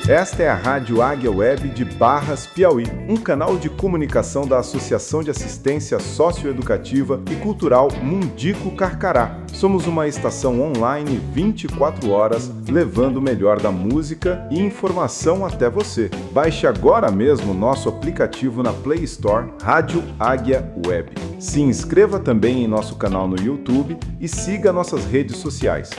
Esta é a Rádio Águia Web de Barras, Piauí, um canal de comunicação da Associação de Assistência Socioeducativa e Cultural Mundico Carcará. Somos uma estação online 24 horas, levando o melhor da música e informação até você. Baixe agora mesmo nosso aplicativo na Play Store, Rádio Águia Web. Se inscreva também em nosso canal no YouTube e siga nossas redes sociais,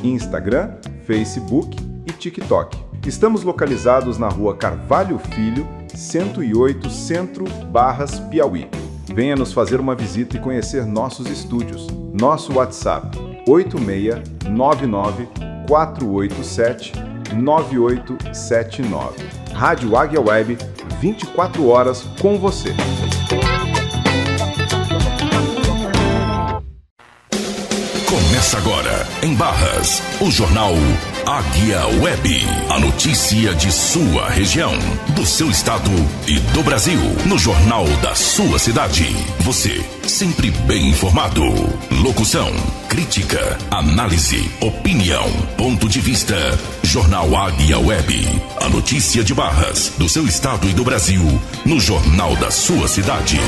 Instagram, Facebook e TikTok. Estamos localizados na Rua Carvalho Filho, 108, Centro, Barras, Piauí. Venha nos fazer uma visita e conhecer nossos estúdios. Nosso WhatsApp, 86-487-9879. Rádio Águia Web, 24 horas com você. Começa agora, em Barras, o jornal Águia Web. A notícia de sua região, do seu estado e do Brasil. No jornal da sua cidade. Você, sempre bem informado. Locução, crítica, análise, opinião, ponto de vista. Jornal Águia Web. A notícia de Barras, do seu estado e do Brasil. No jornal da sua cidade.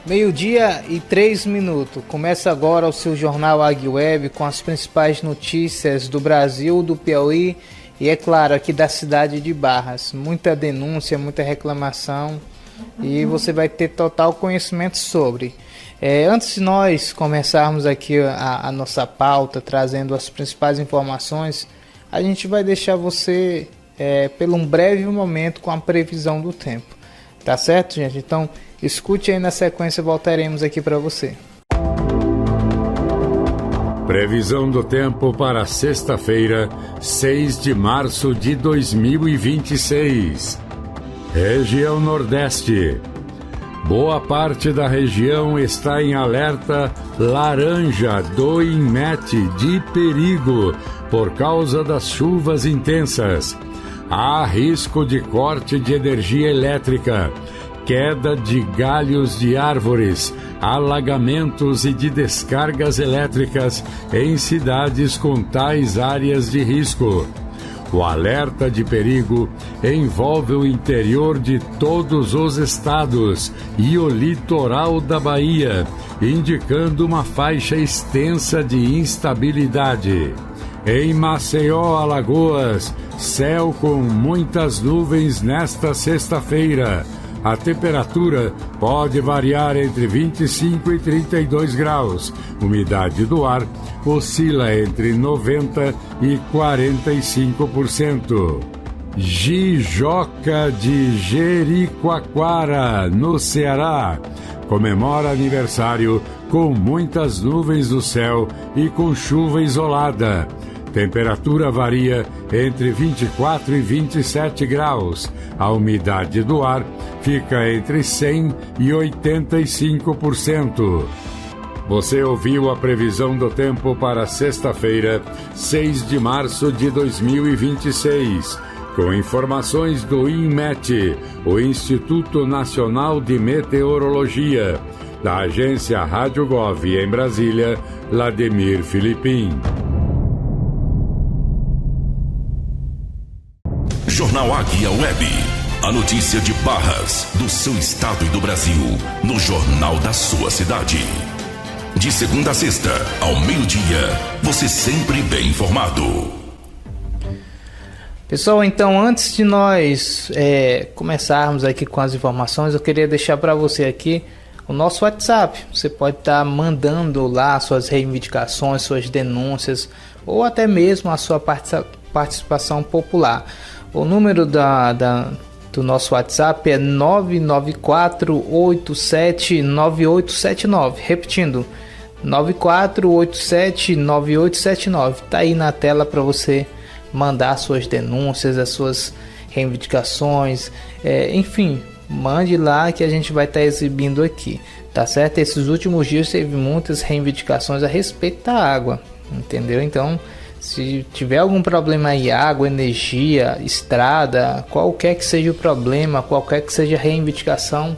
Meio-dia e 3 minutos. Começa agora o seu jornal Águia Web com as principais notícias do Brasil, do Piauí e, é claro, aqui da cidade de Barras. Muita denúncia, muita reclamação e você vai ter total conhecimento sobre. Antes de nós começarmos aqui a nossa pauta, trazendo as principais informações, a gente vai deixar você por um breve momento com a previsão do tempo. Tá certo, gente? Então, escute aí na sequência, voltaremos aqui para você. Previsão do tempo para sexta-feira, 6 de março de 2026. Região Nordeste. Boa parte da região está em alerta laranja do INMET de perigo por causa das chuvas intensas. Há risco de corte de energia elétrica, queda de galhos de árvores, alagamentos e de descargas elétricas em cidades com tais áreas de risco. O alerta de perigo envolve o interior de todos os estados e o litoral da Bahia, indicando uma faixa extensa de instabilidade. Em Maceió, Alagoas, céu com muitas nuvens nesta sexta-feira. A temperatura pode variar entre 25 e 32 graus. Umidade do ar oscila entre 90% e 45%. Jijoca de Jericoacoara, no Ceará, comemora aniversário com muitas nuvens no céu e com chuva isolada. Temperatura varia entre 24 e 27 graus. A umidade do ar fica entre 100 e 85%. Você ouviu a previsão do tempo para sexta-feira, 6 de março de 2026, com informações do INMET, o Instituto Nacional de Meteorologia, da agência Rádio Gov em Brasília, Lademir Filipim. Jornal Águia Web. A notícia de Barras, do seu estado e do Brasil, no jornal da sua cidade. De segunda a sexta, ao meio-dia, você sempre bem informado. Pessoal, então antes de nós começarmos aqui com as informações, eu queria deixar para você aqui o nosso WhatsApp. Você pode estar mandando lá suas reivindicações, suas denúncias ou até mesmo a sua participação popular. O número do nosso WhatsApp é 994879879. Repetindo, 94879879. Está aí na tela para você mandar suas denúncias, as suas reivindicações, enfim, mande lá que a gente vai estar exibindo aqui, tá certo? Esses últimos dias teve muitas reivindicações a respeito da água, entendeu? Então, se tiver algum problema aí, água, energia, estrada, qualquer que seja o problema, qualquer que seja a reivindicação,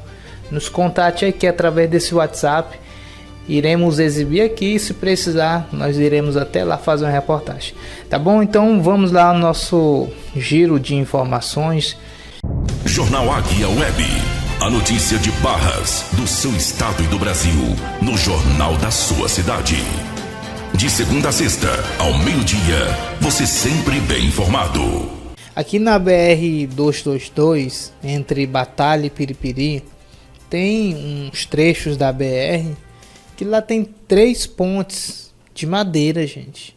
nos contate aqui através desse WhatsApp iremos exibir aqui e se precisar nós iremos até lá fazer uma reportagem. Tá bom? Então vamos lá ao nosso giro de informações. Jornal Águia Web. A notícia de Barras, do seu estado e do Brasil, no jornal da sua cidade. De segunda a sexta, ao meio-dia, você sempre bem informado. Aqui na BR-222, entre Batalha e Piripiri, tem uns trechos da BR que lá tem 3 pontes de madeira, gente.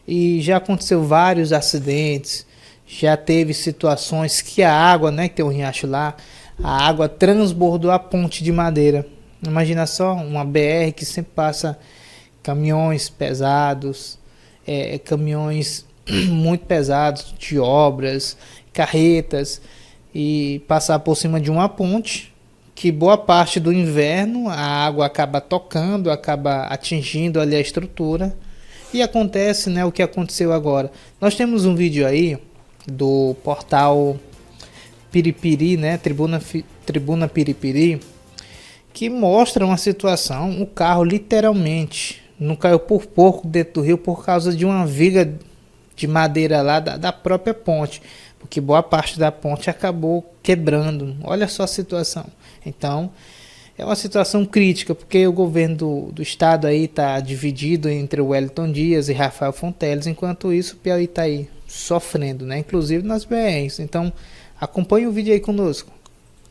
E já aconteceu vários acidentes, já teve situações que a água, né, que tem um riacho lá, a água transbordou a ponte de madeira. Imagina só, uma BR que sempre passa caminhões pesados, caminhões muito pesados de obras, carretas, e passar por cima de uma ponte que boa parte do inverno a água acaba tocando, acaba atingindo ali a estrutura, e acontece, né, o que aconteceu agora. Nós temos um vídeo aí do portal Piripiri, né, Tribuna Piripiri, que mostra uma situação, o carro literalmente não caiu por pouco dentro do rio por causa de uma viga de madeira lá da própria ponte, porque boa parte da ponte acabou quebrando. Olha só a situação. Então é uma situação crítica, porque o governo do estado aí está dividido entre o Wellington Dias e Rafael Fonteles, enquanto isso o Piauí está aí sofrendo, né, inclusive nas BRs. Então acompanhe o vídeo aí conosco.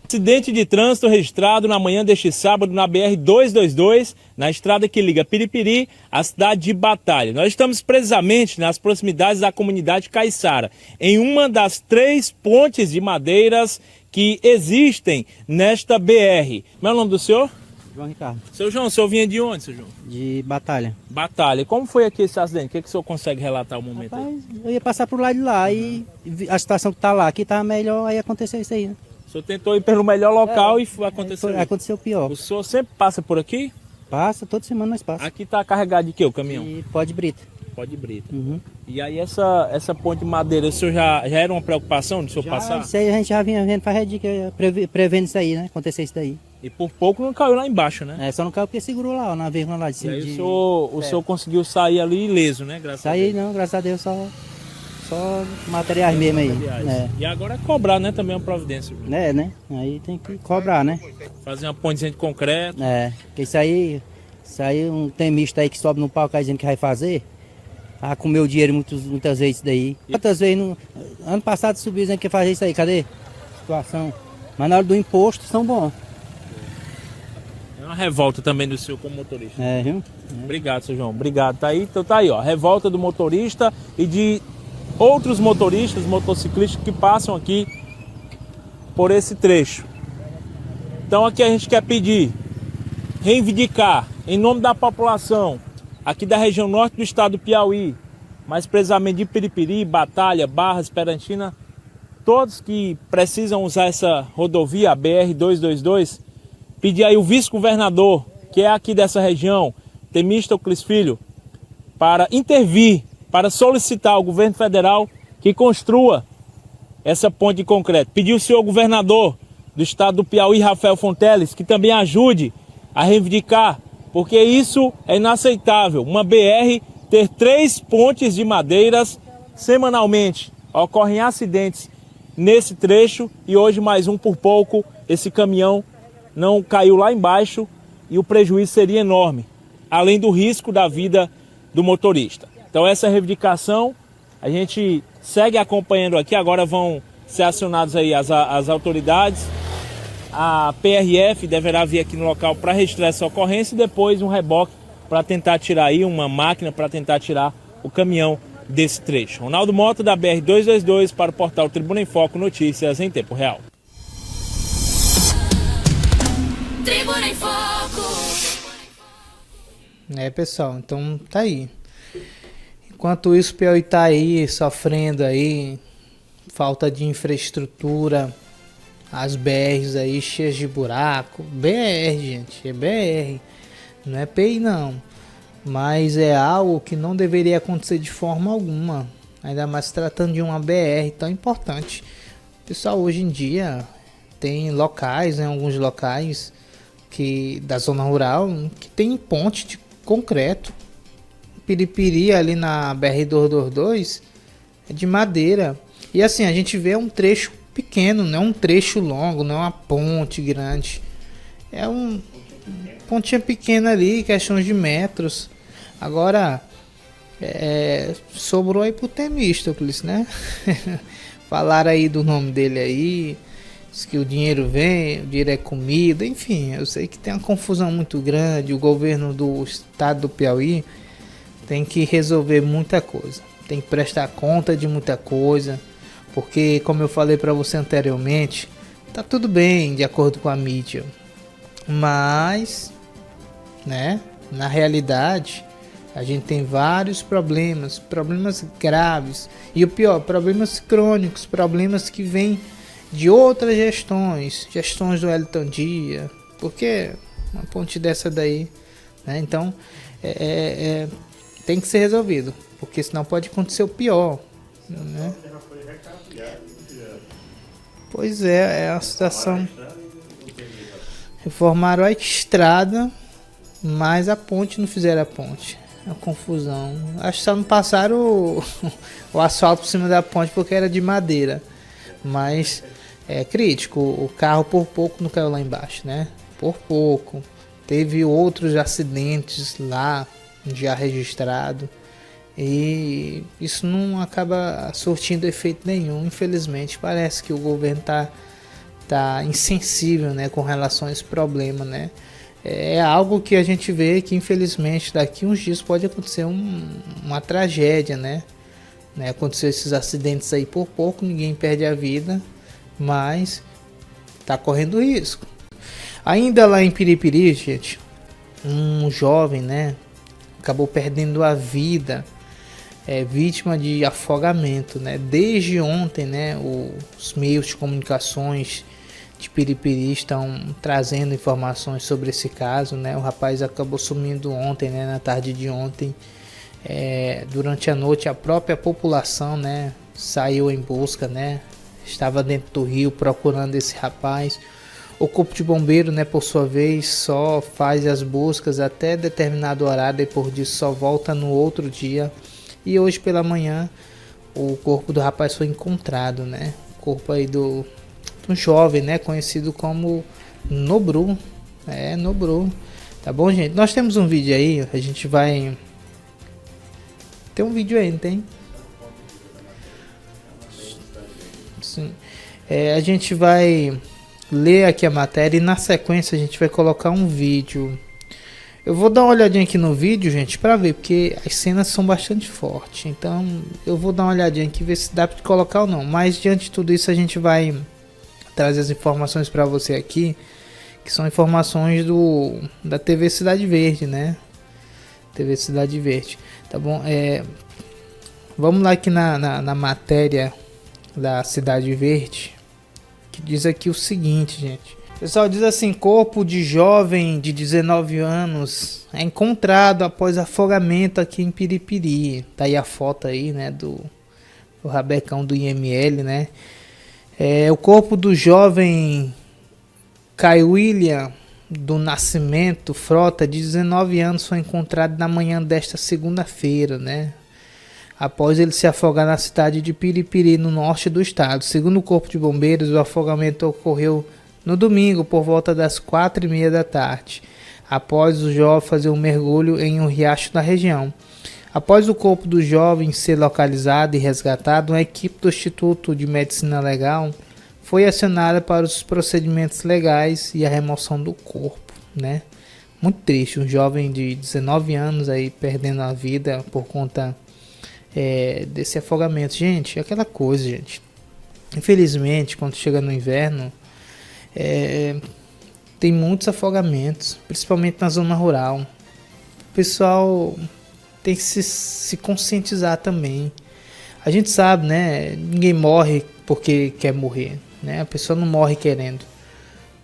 Acidente de trânsito registrado na manhã deste sábado na BR-222, na estrada que liga Piripiri à cidade de Batalha. Nós estamos precisamente nas proximidades da comunidade Caiçara, em uma das 3 pontes de madeiras que existem nesta BR. Qual é o nome do senhor? João Ricardo. Seu João, o senhor vinha de onde, seu João? De Batalha. Batalha. Como foi aqui esse acidente? O que o senhor consegue relatar o momento aí? Rapaz, eu ia passar por lá de lá e a situação que tá lá, aqui tá melhor, aí aconteceu isso aí, né? O senhor tentou ir pelo melhor local e aconteceu isso. Aconteceu pior. O senhor sempre passa por aqui? Passa, toda semana nós passamos. Aqui tá carregado de quê, o caminhão? E pó de brita. Pó de brita. Uhum. E aí essa ponte de madeira, o senhor já era uma preocupação de o senhor passar? Isso aí a gente já vinha vendo faz dica, prevendo isso aí, né? Acontecer isso daí. E por pouco não caiu lá embaixo, né? É, só não caiu porque segurou lá, ó, na vírgula lá de E cima. aí o senhor conseguiu sair ali ileso, né? Graças a Saí Deus. não, graças a Deus, só materiais mesmo aí. Materiais. E agora é cobrar, né? Também é uma providência. Viu? Né? Aí tem que cobrar, né? Fazer uma pontezinha de concreto. Porque isso aí um temista aí que sobe no palco aí dizendo que vai fazer. Ah, comeu dinheiro muitas vezes isso daí. Quantas vezes ano passado subiu dizendo que ia fazer isso aí, cadê? Situação. Mas na hora do imposto são bons. É uma revolta também do senhor como motorista. Viu? Obrigado, seu João. Obrigado. Tá aí, então tá aí, ó. Revolta do motorista e de outros motoristas, motociclistas que passam aqui por esse trecho. Então aqui a gente quer pedir, reivindicar, em nome da população aqui da região norte do estado do Piauí, mais precisamente de Piripiri, Batalha, Barras, Perantina, todos que precisam usar essa rodovia, a BR-222, pedir aí o vice-governador, que é aqui dessa região, Temístocles Filho, para intervir, para solicitar ao governo federal que construa essa ponte de concreto. Pedir ao senhor governador do estado do Piauí, Rafael Fonteles, que também ajude a reivindicar, porque isso é inaceitável. Uma BR ter 3 pontes de madeiras semanalmente. Ocorrem acidentes nesse trecho e hoje mais um por pouco. Esse caminhão não caiu lá embaixo e o prejuízo seria enorme, além do risco da vida do motorista. Então essa reivindicação a gente segue acompanhando aqui. Agora vão ser acionadas aí as autoridades. A PRF deverá vir aqui no local para registrar essa ocorrência e depois um reboque para tentar tirar aí, uma máquina para tentar tirar o caminhão desse trecho. Ronaldo Mota, da BR-222, para o portal Tribuna em Foco, notícias em tempo real. Tribuna em Foco. Pessoal, então tá aí. Enquanto isso, o Piauí tá aí sofrendo aí, falta de infraestrutura, as BRs aí cheias de buraco. BR, gente, é BR, não é PI não, mas é algo que não deveria acontecer de forma alguma, ainda mais se tratando de uma BR tão importante. Pessoal, hoje em dia tem locais, em alguns locais, da zona rural que tem ponte de concreto. Piripiri ali na BR-222 é de madeira. E assim, a gente vê um trecho pequeno, não é um trecho longo, não é uma ponte grande. É um pontinha pequena ali, questões de metros. Agora, sobrou aí pro Temístocles, né? Falaram aí do nome dele aí, diz que o dinheiro vem, o dinheiro é comida, enfim, eu sei que tem uma confusão muito grande. O governo do estado do Piauí tem que resolver muita coisa, tem que prestar conta de muita coisa, porque, como eu falei para você anteriormente, tá tudo bem de acordo com a mídia, mas, né, na realidade, a gente tem vários problemas graves, e o pior, problemas crônicos, problemas que vêm de outras gestões do Wellington Dias, porque uma ponte dessa daí, né, então, tem que ser resolvido, porque senão pode acontecer o pior, né? Pois é a situação. Reformaram a estrada, mas a ponte não fizeram a ponte. É uma confusão. Acho que só não passaram o asfalto por cima da ponte porque era de madeira. Mas é crítico. O carro por pouco não caiu lá embaixo, né? Por pouco. Teve outros acidentes lá já registrado. E isso não acaba surtindo efeito nenhum. Infelizmente, parece que o governo tá insensível, né, com relação a esse problema, né? É algo que a gente vê que, infelizmente, daqui uns dias pode acontecer uma tragédia, né? Acontecer esses acidentes aí por pouco, ninguém perde a vida, mas tá correndo risco. Ainda lá em Piripiri, gente, um jovem, né, acabou perdendo a vida, vítima de afogamento, né? Desde ontem, né, os meios de comunicações de Piripiri estão trazendo informações sobre esse caso, né? O rapaz acabou sumindo ontem, né, na tarde de ontem. Durante a noite, a própria população, né, saiu em busca, né? Estava dentro do rio procurando esse rapaz. O corpo de bombeiro, né, por sua vez, só faz as buscas até determinado horário, depois disso só volta no outro dia. E hoje pela manhã o corpo do rapaz foi encontrado, né? O corpo aí do jovem, né, conhecido como Nobru. Nobru. Tá bom, gente? Nós temos um vídeo aí, a gente vai... Tem um vídeo aí, não tem? Sim. A gente vai ler aqui a matéria e na sequência a gente vai colocar um vídeo. Eu vou dar uma olhadinha aqui no vídeo, gente, para ver, porque as cenas são bastante fortes. Então eu vou dar uma olhadinha aqui, ver se dá para colocar ou não. Mas diante de tudo isso a gente vai trazer as informações para você aqui, que são informações da TV Cidade Verde, né? TV Cidade Verde, tá bom? Vamos lá aqui na matéria da Cidade Verde, que diz aqui o seguinte, gente. O pessoal diz assim: corpo de jovem de 19 anos é encontrado após afogamento aqui em Piripiri. Tá aí a foto aí, né, do rabecão do IML, né? O corpo do jovem Caio William do Nascimento Frota, de 19 anos, foi encontrado na manhã desta segunda-feira, né? Após ele se afogar na cidade de Piripiri, no norte do estado. Segundo o Corpo de Bombeiros, o afogamento ocorreu no domingo, por volta das 4h30 da tarde, após o jovem fazer um mergulho em um riacho da região. Após o corpo do jovem ser localizado e resgatado, uma equipe do Instituto de Medicina Legal foi acionada para os procedimentos legais e a remoção do corpo, né? Muito triste, um jovem de 19 anos aí perdendo a vida por conta desse afogamento. Gente, é aquela coisa, gente. Infelizmente, quando chega no inverno, tem muitos afogamentos, principalmente na zona rural. O pessoal tem que se conscientizar também. A gente sabe, né? Ninguém morre porque quer morrer, né? A pessoa não morre querendo,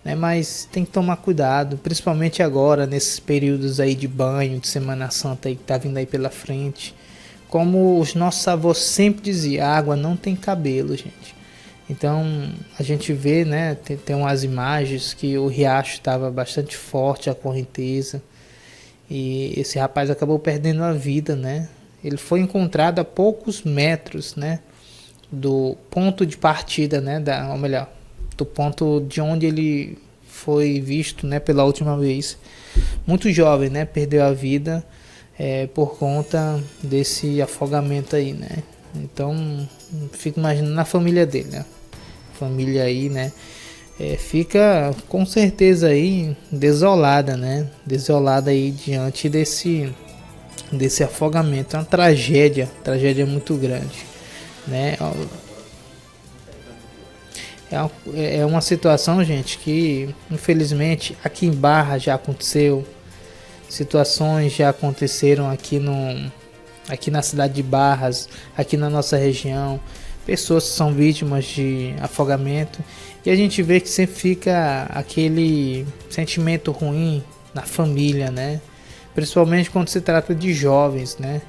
né? Mas tem que tomar cuidado, principalmente agora, nesses períodos aí de banho, de Semana Santa aí que tá vindo aí pela frente. Como os nossos avós sempre diziam, a água não tem cabelo, gente. Então a gente vê, né, tem umas imagens que o riacho estava bastante forte, a correnteza, e esse rapaz acabou perdendo a vida, né? Ele foi encontrado a poucos metros, né, do ponto de partida, né, ou melhor, do ponto de onde ele foi visto, né, pela última vez. Muito jovem, né, perdeu a vida por conta desse afogamento aí, né? Então, fico imaginando a família dele, né? Família aí, né? Fica com certeza aí desolada, né? Desolada aí diante desse afogamento. É uma tragédia muito grande, né? É uma situação, gente, que infelizmente aqui em Barra já aconteceu. Situações já aconteceram aqui na cidade de Barras, aqui na nossa região. Pessoas que são vítimas de afogamento. E a gente vê que sempre fica aquele sentimento ruim na família, né? Principalmente quando se trata de jovens, né?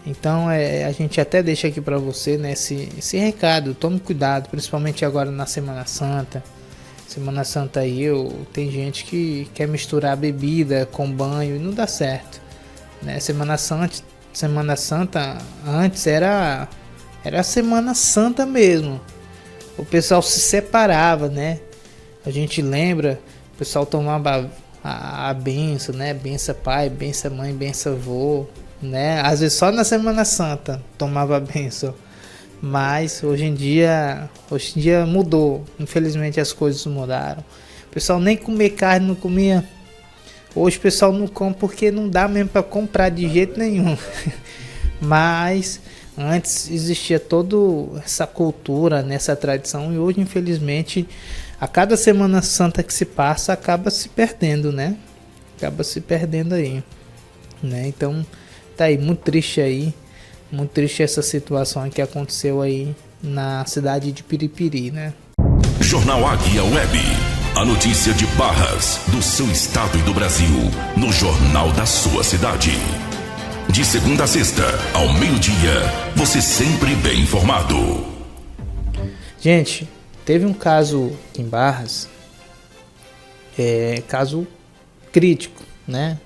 Então a gente até deixa aqui para você, né, esse recado. Tome cuidado, principalmente agora na Semana Santa. Semana Santa aí, tem gente que quer misturar bebida com banho e não dá certo, né? Semana Santa antes era Semana Santa mesmo. O pessoal se separava, né? A gente lembra, o pessoal tomava a benção, né? Benção pai, benção mãe, benção avô, né? Às vezes só na Semana Santa tomava a benção. Mas hoje em dia mudou. Infelizmente as coisas mudaram. O pessoal nem comer carne não comia. Hoje o pessoal não come porque não dá mesmo para comprar de jeito nenhum. Mas antes existia toda essa cultura, nessa tradição, e hoje infelizmente a cada Semana Santa que se passa acaba se perdendo, né? Acaba se perdendo aí, né? Então tá aí, muito triste aí. Muito triste essa situação que aconteceu aí na cidade de Piripiri, né? Jornal Águia Web. A notícia de Barras, do seu estado e do Brasil, no jornal da sua cidade. De segunda a sexta, ao meio-dia, você sempre bem informado. Gente, teve um caso em Barras, caso crítico, né?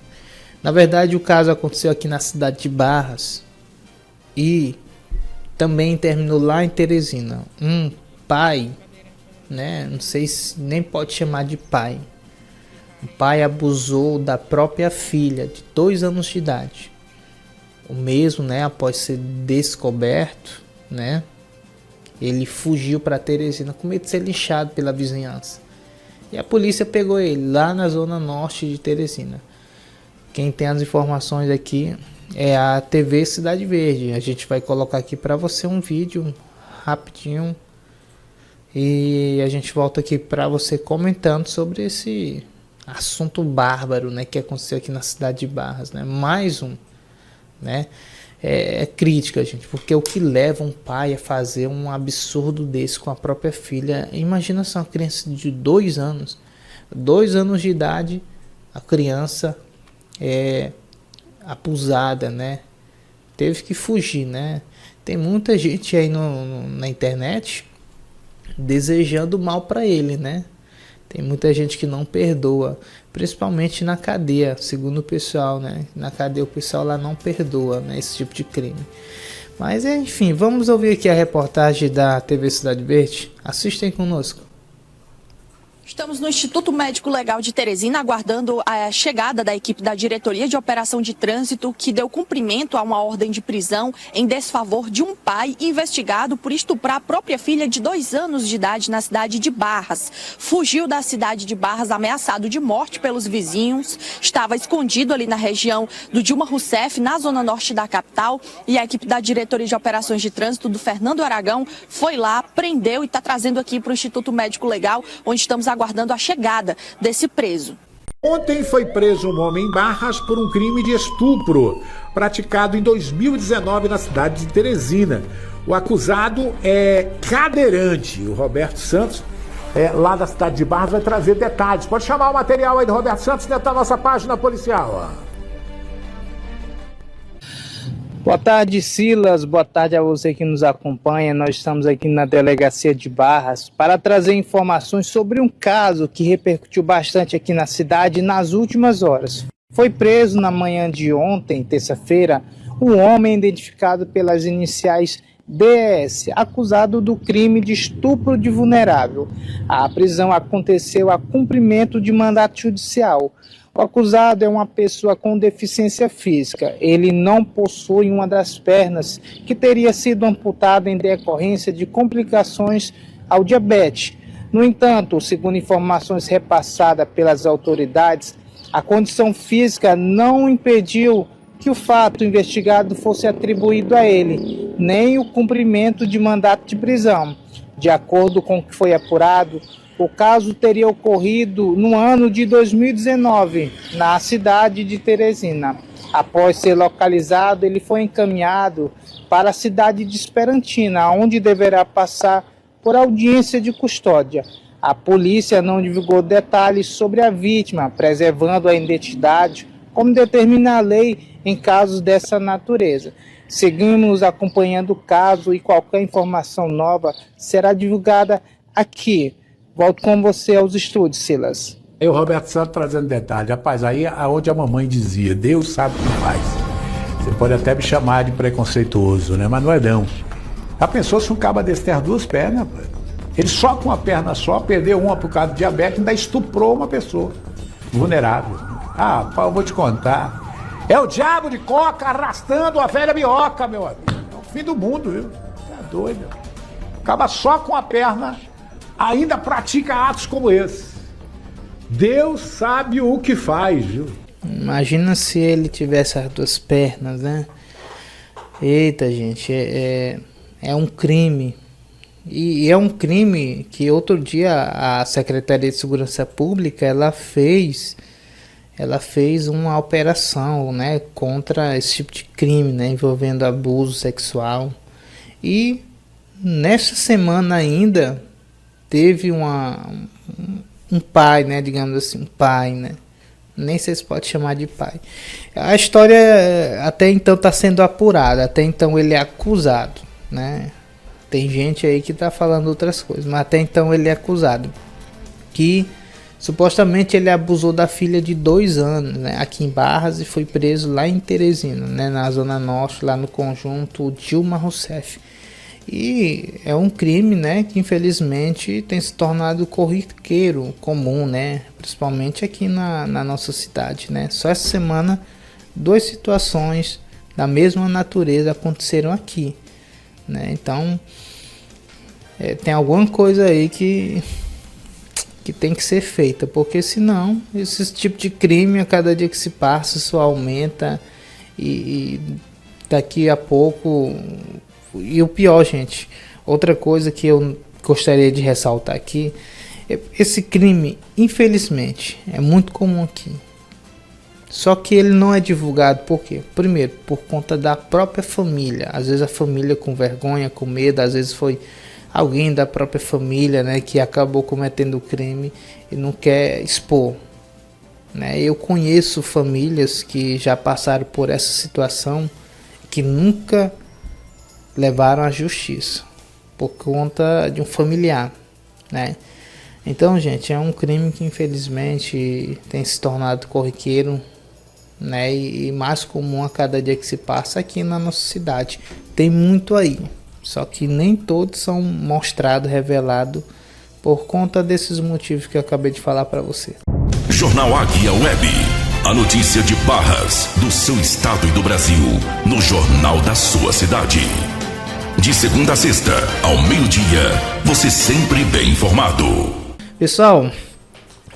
Na verdade, o caso aconteceu aqui na cidade de Barras. E também terminou lá em Teresina. Um pai, né? Não sei se nem pode chamar de pai. O pai abusou da própria filha de 2 anos de idade. O mesmo, né? Após ser descoberto, né? Ele fugiu para Teresina com medo de ser linchado pela vizinhança. E a polícia pegou ele lá na zona norte de Teresina. Quem tem as informações aqui é a TV Cidade Verde. A gente vai colocar aqui para você um vídeo rapidinho e a gente volta aqui para você comentando sobre esse assunto bárbaro, né, que aconteceu aqui na cidade de Barras, né? Mais um, né? É crítica, gente, porque o que leva um pai a fazer um absurdo desse com a própria filha? Imagina só, uma criança de 2 anos, 2 anos de idade, a criança abusada, né? Teve que fugir, né? Tem muita gente aí na internet desejando mal para ele, né? Tem muita gente que não perdoa, principalmente na cadeia, segundo o pessoal, né? Na cadeia o pessoal lá não perdoa, né, esse tipo de crime. Mas enfim, vamos ouvir aqui a reportagem da TV Cidade Verde. Assistem conosco. Estamos no Instituto Médico Legal de Teresina aguardando a chegada da equipe da Diretoria de Operação de Trânsito, que deu cumprimento a uma ordem de prisão em desfavor de um pai investigado por estuprar a própria filha de 2 anos de idade na cidade de Barras. Fugiu da cidade de Barras ameaçado de morte pelos vizinhos, estava escondido ali na região do Dilma Rousseff, na zona norte da capital, e a equipe da Diretoria de Operações de Trânsito do Fernando Aragão foi lá, prendeu e está trazendo aqui para o Instituto Médico Legal, onde estamos aguardando a chegada desse preso. Ontem foi preso um homem em Barras por um crime de estupro praticado em 2019 na cidade de Teresina. O acusado é cadeirante. O Roberto Santos, lá da cidade de Barras, vai trazer detalhes. Pode chamar o material aí do Roberto Santos dentro da nossa página policial. Boa tarde, Silas. Boa tarde a você que nos acompanha. Nós estamos aqui na Delegacia de Barras para trazer informações sobre um caso que repercutiu bastante aqui na cidade nas últimas horas. Foi preso na manhã de ontem, terça-feira, um homem identificado pelas iniciais BS, acusado do crime de estupro de vulnerável. A prisão aconteceu a cumprimento de mandato judicial. O acusado é uma pessoa com deficiência física. Ele não possui uma das pernas, que teria sido amputada em decorrência de complicações ao diabetes. No entanto, segundo informações repassadas pelas autoridades, a condição física não impediu que o fato investigado fosse atribuído a ele, nem o cumprimento de mandato de prisão. De acordo com o que foi apurado, o caso teria ocorrido no ano de 2019, na cidade de Teresina. Após ser localizado, ele foi encaminhado para a cidade de Esperantina, onde deverá passar por audiência de custódia. A polícia não divulgou detalhes sobre a vítima, preservando a identidade, como determina a lei em casos dessa natureza. Seguimos acompanhando o caso e qualquer informação nova será divulgada aqui. Volto com você aos estúdios, Silas. Eu, Roberto Santos, trazendo detalhe. Rapaz, aí onde a mamãe dizia, Deus sabe o que faz. Você pode até me chamar de preconceituoso, né? Mas não é não. Já pensou se um caba desse ter 2 pernas, rapaz? Ele só com uma perna só, perdeu uma por causa de diabetes, ainda estuprou uma pessoa vulnerável. Ah, pá, eu vou te contar. É o diabo de coca arrastando a velha minhoca, meu amigo. É o fim do mundo, viu? Tá doido. Acaba só com a perna, ainda pratica atos como esse. Deus sabe o que faz, viu? Imagina se ele tivesse as 2 pernas, né? Eita, gente, é um crime. E é um crime que outro dia a Secretaria de Segurança Pública ela fez uma operação, né, contra esse tipo de crime, né, envolvendo abuso sexual. E nesta semana ainda teve um pai, né, digamos assim, um pai, né, nem sei se pode chamar de pai. A história até então está sendo apurada, até então ele é acusado, né. Tem gente aí que está falando outras coisas, mas até então ele é acusado que supostamente ele abusou da filha de 2 anos, né, aqui em Barras, e foi preso lá em Teresina, né, na Zona Norte, lá no conjunto Dilma Rousseff. E é um crime, né, que infelizmente tem se tornado corriqueiro, comum, né, principalmente aqui na nossa cidade, né. Só essa semana 2 situações da mesma natureza aconteceram aqui, né. Então tem alguma coisa aí que tem que ser feita, porque senão esse tipo de crime a cada dia que se passa só aumenta e daqui a pouco. E o pior, gente, outra coisa que eu gostaria de ressaltar aqui, esse crime infelizmente é muito comum aqui, só que ele não é divulgado. Por quê? Primeiro, por conta da própria família. Às vezes a família com vergonha, com medo, às vezes foi alguém da própria família, né, que acabou cometendo o crime e não quer expor, né. Eu conheço famílias que já passaram por essa situação, que nunca levaram à justiça por conta de um familiar, né. Então, gente, é um crime que infelizmente tem se tornado corriqueiro, né, e mais comum a cada dia que se passa aqui na nossa cidade. Tem muito aí. Só que nem todos são mostrados, revelados, por conta desses motivos que eu acabei de falar para você. Jornal Águia Web. A notícia de Barras, do seu estado e do Brasil, no jornal da sua cidade. De segunda a sexta, ao meio-dia, você sempre bem informado. Pessoal,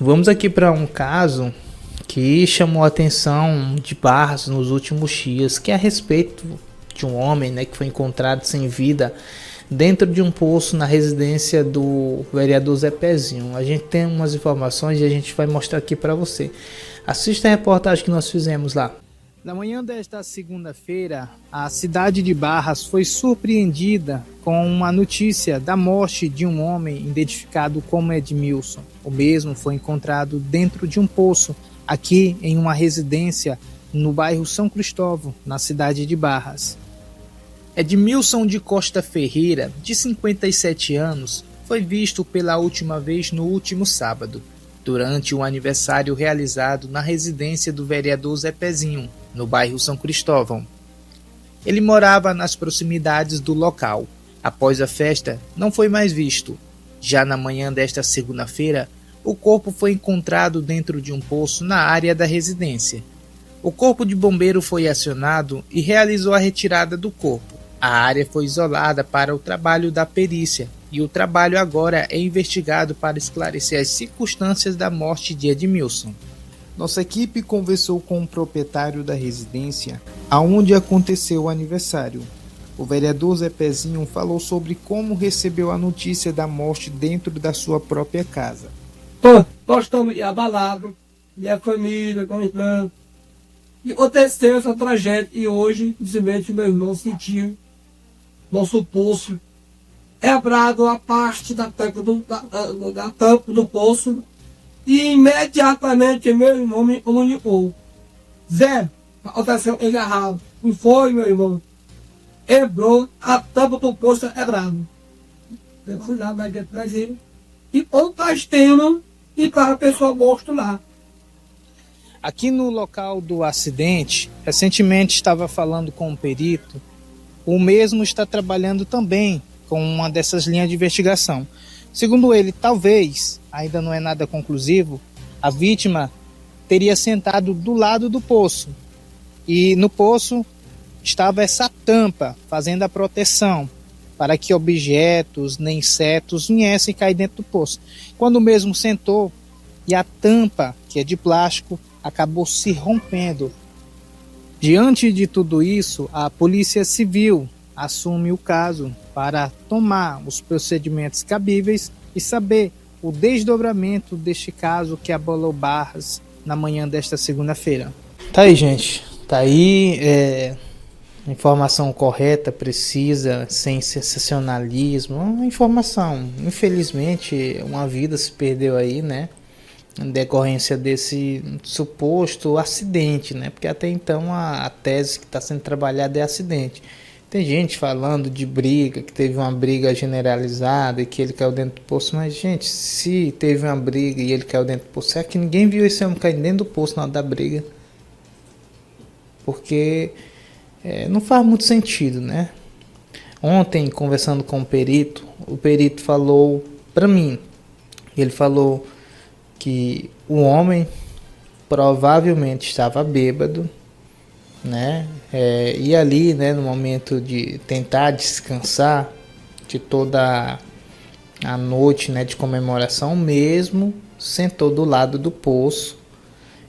vamos aqui para um caso que chamou a atenção de Barras nos últimos dias, que é a respeito de um homem, né, que foi encontrado sem vida dentro de um poço na residência do vereador Zé Pezinho. A gente tem umas informações e a gente vai mostrar aqui para você. Assista a reportagem que nós fizemos lá. Na manhã desta segunda-feira, a cidade de Barras foi surpreendida com uma notícia da morte de um homem identificado como Edmilson. O mesmo foi encontrado dentro de um poço aqui em uma residência no bairro São Cristóvão, na cidade de Barras. Edmilson de Costa Ferreira, de 57 anos, foi visto pela última vez no último sábado, durante um aniversário realizado na residência do vereador Zé Pezinho, no bairro São Cristóvão. Ele morava nas proximidades do local. Após a festa, não foi mais visto. Já na manhã desta segunda-feira, o corpo foi encontrado dentro de um poço na área da residência. O corpo de bombeiro foi acionado e realizou a retirada do corpo. A área foi isolada para o trabalho da perícia e o trabalho agora é investigado para esclarecer as circunstâncias da morte de Edmilson. Nossa equipe conversou com o proprietário da residência, aonde aconteceu o aniversário. O vereador Zé Pezinho falou sobre como recebeu a notícia da morte dentro da sua própria casa. Nós estamos abalados, minha família, com irmã. E aconteceu essa tragédia e hoje, simplesmente, meu irmão sentiu nosso pulso quebrado a parte da tampa do poço e imediatamente meu irmão me comunicou. Zé, aconteceu errado. E foi, meu irmão. Quebrou a tampa do poço errado. Eu fui lá, mais dentro atrás dele. E outra estema e para a pessoa morto lá. Aqui no local do acidente, recentemente estava falando com um perito. O mesmo está trabalhando também com uma dessas linhas de investigação. Segundo ele, talvez, ainda não é nada conclusivo, a vítima teria sentado do lado do poço. E no poço estava essa tampa, fazendo a proteção, para que objetos nem insetos viessem cair dentro do poço. Quando o mesmo sentou, e a tampa, que é de plástico, acabou se rompendo. Diante de tudo isso, a Polícia Civil assume o caso para tomar os procedimentos cabíveis e saber o desdobramento deste caso que abalou Barras na manhã desta segunda-feira. Tá aí, gente. Tá aí, informação correta, precisa, sem sensacionalismo. Uma informação. Infelizmente, uma vida se perdeu aí, né? Em decorrência desse suposto acidente, né? Porque até então a tese que está sendo trabalhada é acidente. Tem gente falando de briga, que teve uma briga generalizada e que ele caiu dentro do poço. Mas, gente, se teve uma briga e ele caiu dentro do poço, é que ninguém viu esse homem cair dentro do poço na hora da briga. Porque não faz muito sentido, né? Ontem, conversando com o perito falou para mim, ele falou que o homem provavelmente estava bêbado, né? E ali, né, no momento de tentar descansar de toda a noite, né, de comemoração mesmo, sentou do lado do poço.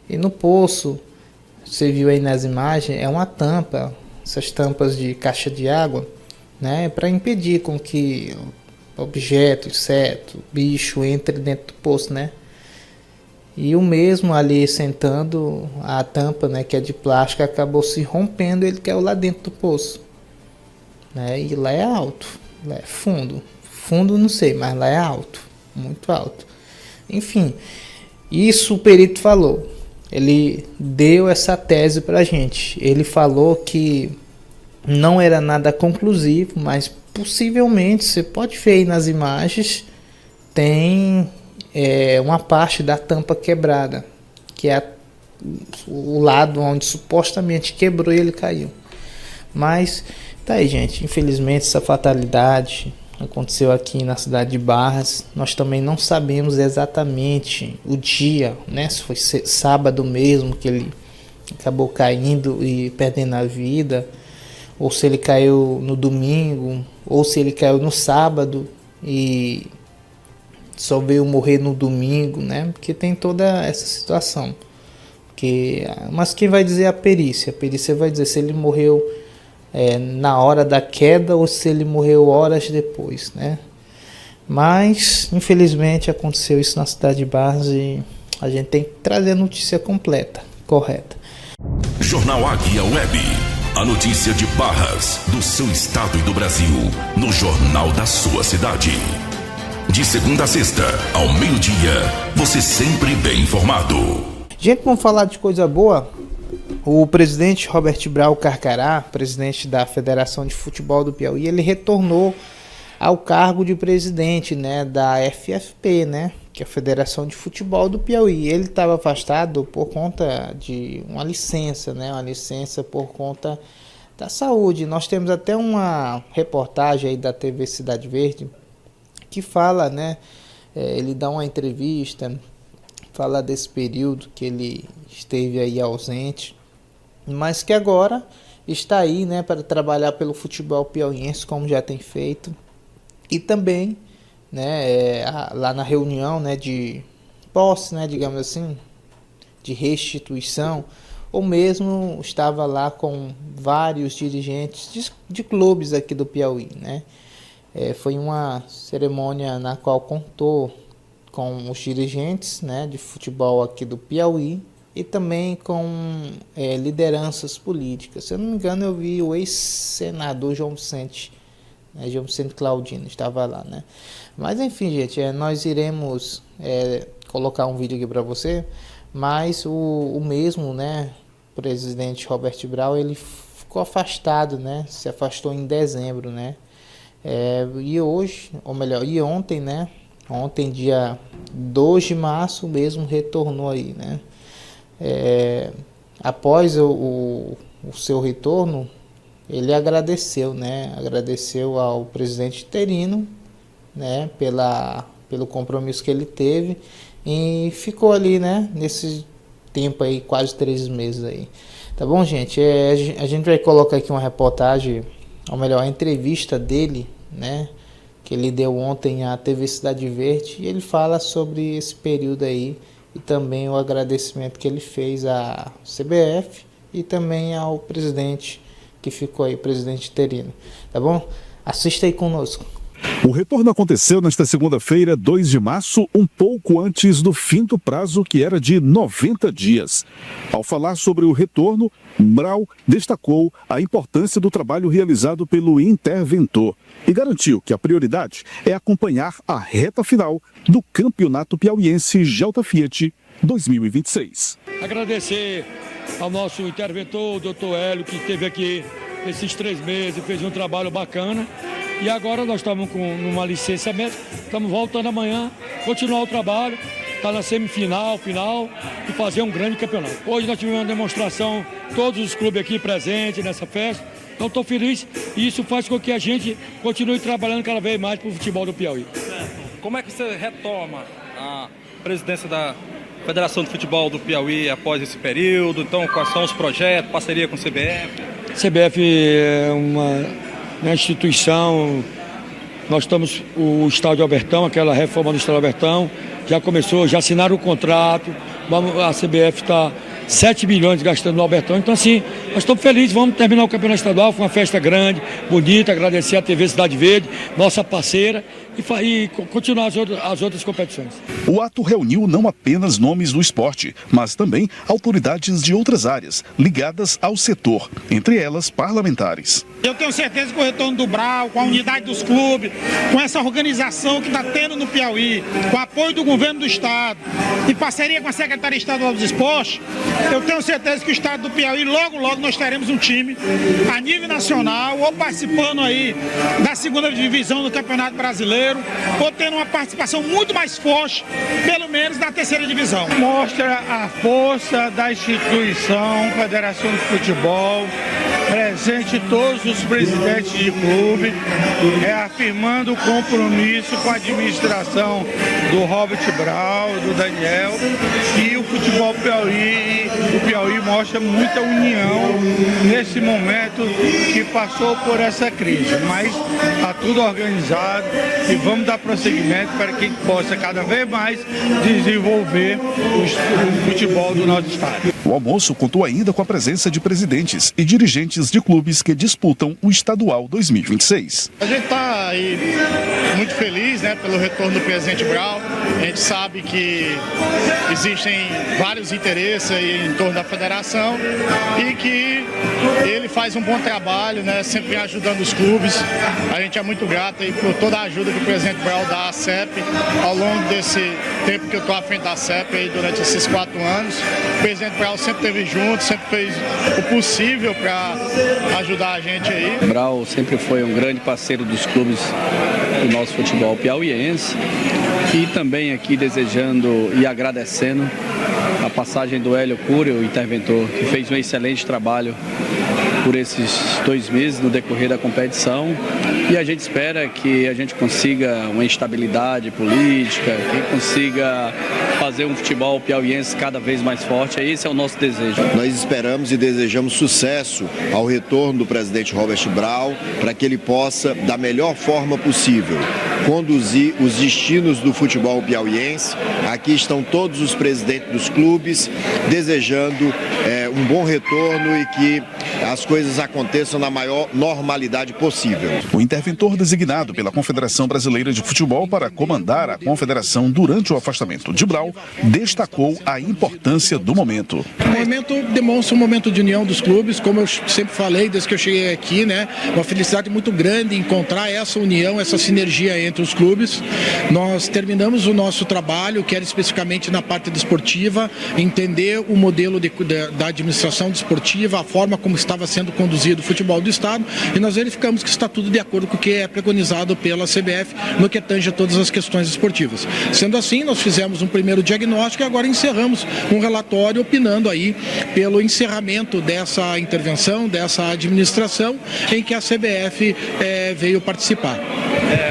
E no poço, você viu aí nas imagens, é uma tampa, essas tampas de caixa de água, né, para impedir com que objeto, inseto, bicho entre dentro do poço, né? E o mesmo ali sentando, a tampa, né, que é de plástico, acabou se rompendo, ele caiu lá dentro do poço, né? E lá é alto, lá é fundo. Fundo não sei, mas lá é alto, muito alto. Enfim, isso o perito falou. Ele deu essa tese pra gente. Ele falou que não era nada conclusivo, mas possivelmente, você pode ver aí nas imagens, tem uma parte da tampa quebrada, que é o lado onde supostamente quebrou e ele caiu. Mas tá aí, gente, infelizmente essa fatalidade aconteceu aqui na cidade de Barras. Nós também não sabemos exatamente o dia, né? Se foi sábado mesmo que ele acabou caindo e perdendo a vida, ou se ele caiu no domingo, ou se ele caiu no sábado e só veio morrer no domingo, né? Porque tem toda essa situação. Mas quem vai dizer é a perícia? A perícia vai dizer se ele morreu na hora da queda ou se ele morreu horas depois, né? Mas, infelizmente, aconteceu isso na cidade de Barras e a gente tem que trazer a notícia completa, correta. Jornal Águia Web. A notícia de Barras, do seu estado e do Brasil, no jornal da sua cidade. De segunda a sexta, ao meio-dia, você sempre bem informado. Gente, vamos falar de coisa boa? O presidente Robert Brau Carcará, presidente da Federação de Futebol do Piauí, ele retornou ao cargo de presidente, né, da FFP, né, que é a Federação de Futebol do Piauí. Ele estava afastado por conta de uma licença, né, uma licença por conta da saúde. Nós temos até uma reportagem aí da TV Cidade Verde que fala, né, ele dá uma entrevista, fala desse período que ele esteve aí ausente, mas que agora está aí, né, para trabalhar pelo futebol piauiense, como já tem feito, e também, né, lá na reunião, né, de posse, né, digamos assim, de restituição, ou mesmo estava lá com vários dirigentes de clubes aqui do Piauí, né. Foi uma cerimônia na qual contou com os dirigentes, né, de futebol aqui do Piauí, e também com lideranças políticas. Se eu não me engano, eu vi o ex-senador João Vicente, né, João Vicente Claudino estava lá, né? Mas enfim, gente, nós iremos colocar um vídeo aqui para você, mas o mesmo, né, presidente Robert Brau, ele ficou afastado, né? Se afastou em dezembro, né? E hoje, ou melhor, e ontem, né? Ontem, dia 2 de março, mesmo retornou aí, né? Após o seu retorno, ele agradeceu, né? Agradeceu ao presidente interino, né? Pelo compromisso que ele teve, e ficou ali, né? Nesse tempo aí, quase 3 meses aí. Tá bom, gente? A gente vai colocar aqui uma reportagem, ou melhor, a entrevista dele, né? Que ele deu ontem à TV Cidade Verde, e ele fala sobre esse período aí e também o agradecimento que ele fez à CBF e também ao presidente que ficou aí, presidente interino. Tá bom? Assista aí conosco. O retorno aconteceu nesta segunda-feira, 2 de março, um pouco antes do fim do prazo, que era de 90 dias. Ao falar sobre o retorno, Brau destacou a importância do trabalho realizado pelo interventor e garantiu que a prioridade é acompanhar a reta final do Campeonato Piauiense Gelta Fiat 2026. Agradecer ao nosso interventor, o doutor Hélio, que esteve aqui esses 3 meses, fez um trabalho bacana. E agora nós estamos com uma licença médica, estamos voltando amanhã, continuar o trabalho, estar na semifinal, final e fazer um grande campeonato. Hoje nós tivemos uma demonstração, todos os clubes aqui presentes nessa festa, então estou feliz e isso faz com que a gente continue trabalhando cada vez mais para o futebol do Piauí. Como é que você retoma a presidência da Federação de Futebol do Piauí após esse período? Então, quais são os projetos, parceria com o CBF? CBF é uma instituição, nós estamos, o Estádio Albertão, aquela reforma do Estádio Albertão, já começou, já assinaram o contrato, a CBF está 7 milhões gastando no Albertão, então assim, nós estamos felizes, vamos terminar o campeonato estadual, foi uma festa grande, bonita, agradecer a TV Cidade Verde, nossa parceira, e continuar as outras competições. O ato reuniu não apenas nomes do esporte, mas também autoridades de outras áreas ligadas ao setor, entre elas parlamentares. Eu tenho certeza que o retorno do Brau, com a unidade dos clubes, com essa organização que está tendo no Piauí, com o apoio do governo do estado, em parceria com a Secretaria Estadual dos Esportes, eu tenho certeza que o estado do Piauí, logo nós teremos um time a nível nacional, ou participando aí da 2ª divisão do Campeonato Brasileiro, ou tendo uma participação muito mais forte, pelo menos na 3ª divisão. Mostra a força da instituição Federação de Futebol, presente todos os presidentes de clube, afirmando o compromisso com a administração do Robert Brau, do Daniel, e o futebol Piauí. O Piauí mostra muita união nesse momento que passou por essa crise, mas está tudo organizado e vamos dar prosseguimento para que possa cada vez mais desenvolver o futebol do nosso estado. O almoço contou ainda com a presença de presidentes e dirigentes de clubes que disputam o Estadual 2026. A gente está aí muito feliz, né, pelo retorno do presidente Brau. A gente sabe que existem vários interesses aí em torno da federação e que ele faz um bom trabalho, né? Sempre ajudando os clubes. A gente é muito grato aí por toda a ajuda que o presidente Brau dá à CEP ao longo desse tempo que eu estou à frente da CEP aí durante esses 4 anos. O presidente Brau sempre esteve junto, sempre fez o possível para ajudar a gente aí. Brau sempre foi um grande parceiro dos clubes do nosso futebol piauiense e também aqui desejando e agradecendo a passagem do Hélio Cury, o interventor, que fez um excelente trabalho por esses 2 meses no decorrer da competição, e a gente espera que a gente consiga uma estabilidade política, que consiga fazer um futebol piauiense cada vez mais forte. Esse é o nosso desejo. Nós esperamos e desejamos sucesso ao retorno do presidente Robert Brau, para que ele possa, da melhor forma possível, conduzir os destinos do futebol piauiense. Aqui estão todos os presidentes dos clubes desejando um bom retorno e que as coisas aconteçam na maior normalidade possível. O interventor designado pela Confederação Brasileira de Futebol para comandar a confederação durante o afastamento de Brau destacou a importância do momento. O momento demonstra um momento de união dos clubes, como eu sempre falei desde que eu cheguei aqui, né? Uma felicidade muito grande encontrar essa união, essa sinergia entre os clubes. Nós terminamos o nosso trabalho, que era especificamente na parte desportiva, entender o modelo da administração desportiva, a forma como estava sendo conduzido o futebol do estado, e nós verificamos que está tudo de acordo com o que é preconizado pela CBF no que tange a todas as questões esportivas. Sendo assim, nós fizemos um primeiro diagnóstico e agora encerramos um relatório opinando aí pelo encerramento dessa intervenção, dessa administração em que a CBF veio participar.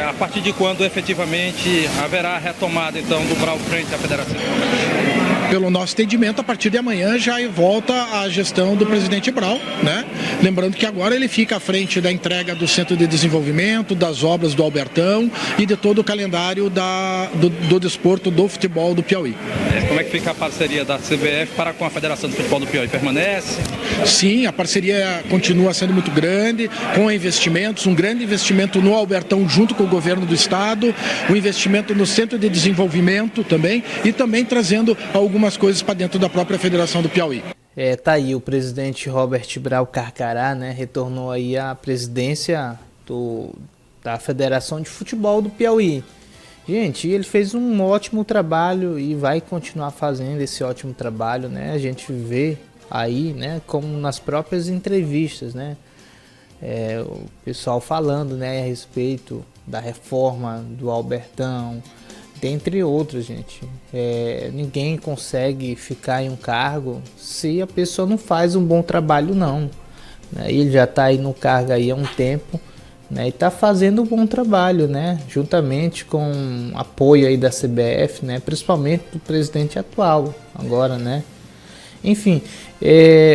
A partir de quando efetivamente haverá a retomada então do Brau frente à federação? Pelo nosso entendimento, a partir de amanhã já volta a gestão do presidente Brau, né? Lembrando que agora ele fica à frente da entrega do Centro de Desenvolvimento, das obras do Albertão e de todo o calendário do desporto do futebol do Piauí. Como é que fica a parceria da CBF para com a Federação de Futebol do Piauí? Permanece? Sim, a parceria continua sendo muito grande, com investimentos, um grande investimento no Albertão junto com o governo do estado, um investimento no Centro de Desenvolvimento também, e também trazendo algumas coisas para dentro da própria Federação do Piauí. Tá aí o presidente Robert Brau Carcará, né? Retornou aí à presidência da Federação de Futebol do Piauí. Gente, ele fez um ótimo trabalho e vai continuar fazendo esse ótimo trabalho, né? A gente vê aí, né, como nas próprias entrevistas, né? O pessoal falando, né, a respeito da reforma do Albertão, dentre outros, gente. Ninguém consegue ficar em um cargo se a pessoa não faz um bom trabalho, não. Ele já está aí no cargo aí há um tempo, né, e está fazendo um bom trabalho, né, juntamente com apoio aí da CBF, né, principalmente do presidente atual agora, né. Enfim,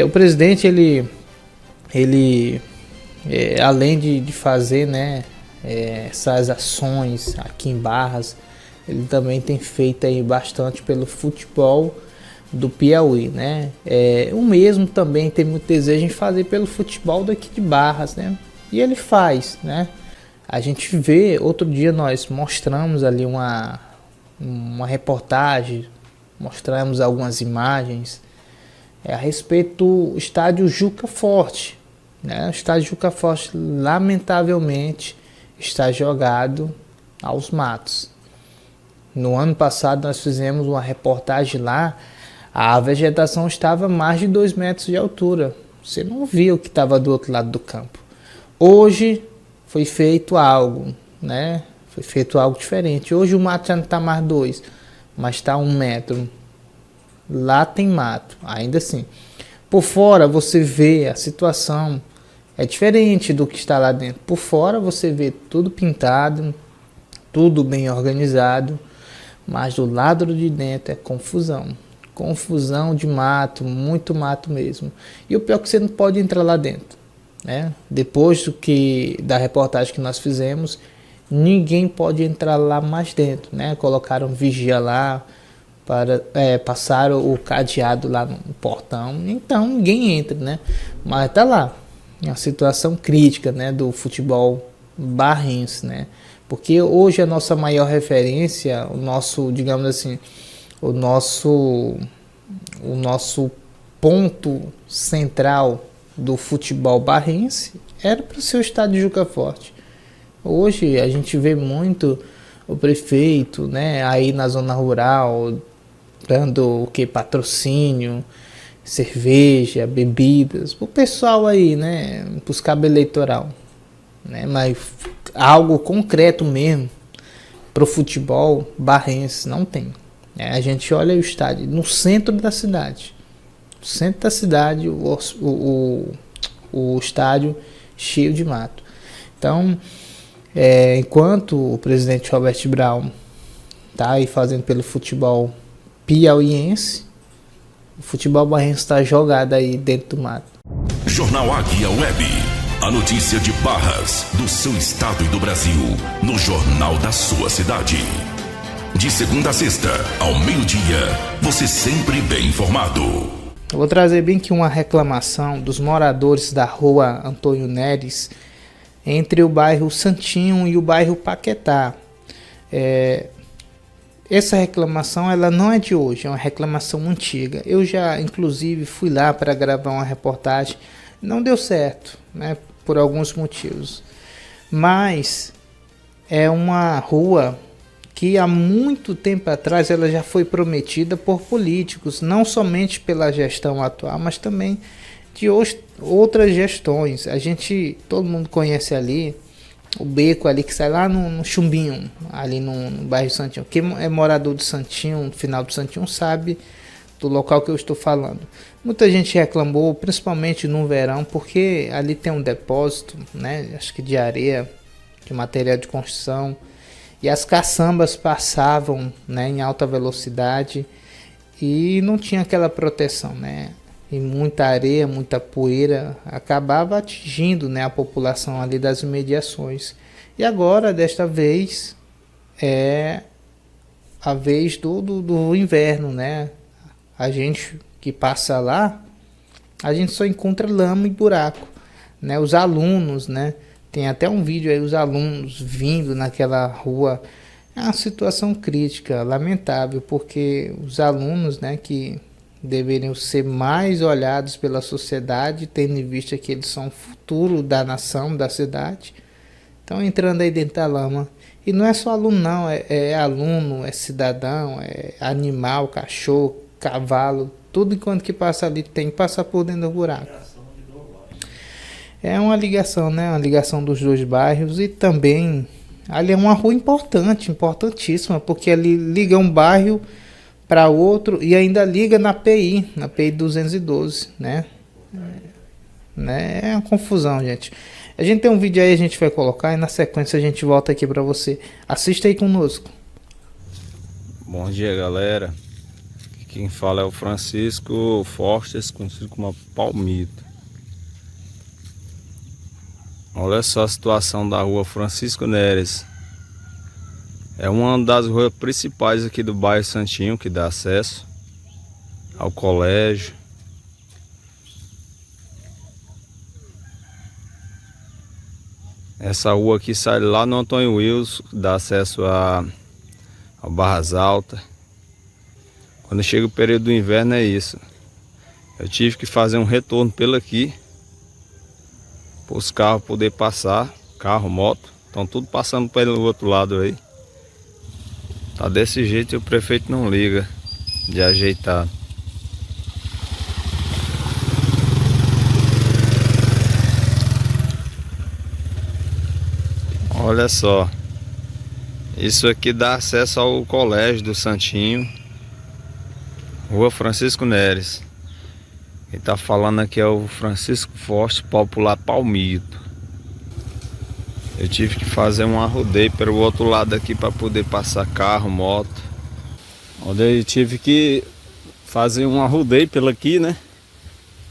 o presidente ele além de fazer, né, essas ações aqui em Barras, ele também tem feito aí bastante pelo futebol do Piauí, né? O mesmo também tem muito desejo em fazer pelo futebol daqui de Barras, né? E ele faz, né? A gente vê, outro dia nós mostramos ali uma reportagem, mostramos algumas imagens a respeito do estádio Juca Forte, né? O estádio Juca Forte, lamentavelmente, está jogado aos matos. No ano passado nós fizemos uma reportagem lá, a vegetação estava a mais de 2 metros de altura. Você não via o que estava do outro lado do campo. Hoje foi feito algo, né? Foi feito algo diferente. Hoje o mato já não está mais 2, mas está 1 metro. Lá tem mato, ainda assim. Por fora você vê a situação, é diferente do que está lá dentro. Por fora você vê tudo pintado, tudo bem organizado, mas do lado de dentro é confusão. Confusão de mato, muito mato mesmo. E o pior é que você não pode entrar lá dentro, né? Depois da reportagem que nós fizemos, ninguém pode entrar lá mais dentro, né? Colocaram vigia lá, passaram o cadeado lá no portão, então ninguém entra, né? Mas tá lá, uma situação crítica, né, do futebol barrense, né? Porque hoje a nossa maior referência, o nosso, digamos assim, o nosso ponto central do futebol barrense era para o seu estádio Juca Forte. Hoje a gente vê muito o prefeito, né, aí na zona rural, dando o que? Patrocínio, cerveja, bebidas, o pessoal aí, né, para os cabos eleitoral, né, mas algo concreto mesmo para o futebol barrense não tem. A gente olha o estádio no centro da cidade. No centro da cidade, o estádio cheio de mato. Então, enquanto o presidente Robert Brown está aí fazendo pelo futebol piauiense, o futebol barrense está jogado aí dentro do mato. Jornal Águia Web. A notícia de Barras, do seu estado e do Brasil, no jornal da sua cidade. De segunda a sexta, ao meio-dia, você sempre bem informado. Eu vou trazer bem que uma reclamação dos moradores da rua Antônio Neres, entre o bairro Santinho e o bairro Paquetá. Essa reclamação ela não é de hoje, é uma reclamação antiga. Eu já, inclusive, fui lá para gravar uma reportagem. Não deu certo, né, por alguns motivos. Mas é uma rua que há muito tempo atrás ela já foi prometida por políticos, não somente pela gestão atual, mas também de outras gestões. Todo mundo conhece ali o beco ali que sai lá no Chumbinho, ali no bairro Santinho. Quem é morador de Santinho, no final do Santinho, sabe do local que eu estou falando. Muita gente reclamou, principalmente no verão, porque ali tem um depósito, né, acho que de areia, de material de construção, e as caçambas passavam, né, em alta velocidade e não tinha aquela proteção, né, e muita areia, muita poeira acabava atingindo, né, a população ali das imediações. E agora, desta vez, é a vez do inverno, né? A gente que passa lá, a gente só encontra lama e buraco, né? Os alunos, né? Tem até um vídeo aí, os alunos vindo naquela rua. É uma situação crítica, lamentável, porque os alunos, né, que deveriam ser mais olhados pela sociedade, tendo em vista que eles são o futuro da nação, da cidade, estão entrando aí dentro da lama. E não é só aluno não, é aluno, é cidadão, é animal, cachorro, cavalo, tudo enquanto que passa ali tem que passar por dentro do buraco. É uma ligação, né? Uma ligação dos dois bairros e também ali é uma rua importante, importantíssima, porque ali liga um bairro para outro e ainda liga na PI 212, né? É uma confusão, gente. A gente tem um vídeo aí, a gente vai colocar e na sequência a gente volta aqui para você. Assista aí conosco. Bom dia, galera. Quem fala é o Francisco Fortes, conhecido como Palmito. Olha só a situação da rua Francisco Neres. É uma das ruas principais aqui do bairro Santinho, que dá acesso ao colégio. Essa rua aqui sai lá no Antônio Wilson, dá acesso a Barras Altas. Quando chega o período do inverno é isso. Eu tive que fazer um retorno pelo aqui, para os carros poder passar, carro, moto, estão tudo passando pelo outro lado aí. Tá desse jeito e o prefeito não liga de ajeitar. Olha só, isso aqui dá acesso ao colégio do Santinho, rua Francisco Neres. Quem tá falando aqui é o Francisco Forte, popular Palmito. Eu tive que fazer um arrodeio pelo outro lado aqui para poder passar carro, moto. Onde eu tive que fazer um arrodeio pelo aqui, né?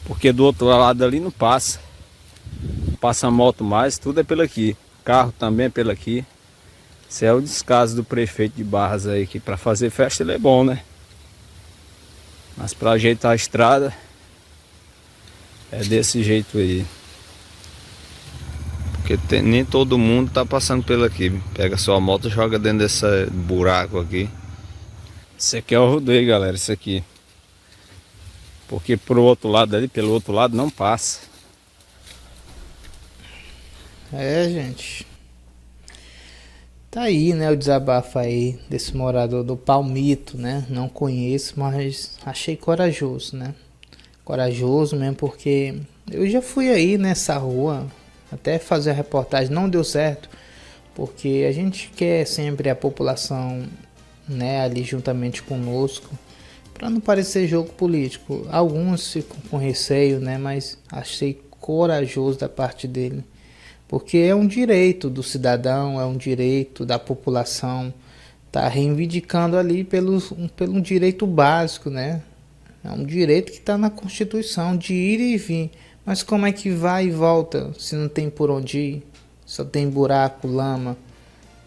Porque do outro lado ali não passa. Não passa moto mais, tudo é pelo aqui. Carro também é pelo aqui. Isso é o descaso do prefeito de Barras aí, que para fazer festa ele é bom, né? Mas para ajeitar a estrada é desse jeito aí. Porque nem todo mundo tá passando pelo aqui. Pega sua moto e joga dentro desse buraco aqui. Isso aqui é o rodeio, galera, isso aqui. Porque pro outro lado ali, pelo outro lado, não passa. Gente. Tá aí, né, o desabafo aí desse morador do Palmito, né? Não conheço, mas achei corajoso, né? Corajoso mesmo, porque eu já fui aí nessa rua, até fazer a reportagem, não deu certo, porque a gente quer sempre a população, né, ali juntamente conosco, para não parecer jogo político. Alguns ficam com receio, né, mas achei corajoso da parte dele. Porque é um direito do cidadão, é um direito da população, tá reivindicando ali pelo direito básico, né? É um direito que está na Constituição, de ir e vir. Mas como é que vai e volta se não tem por onde ir? Só tem buraco, lama.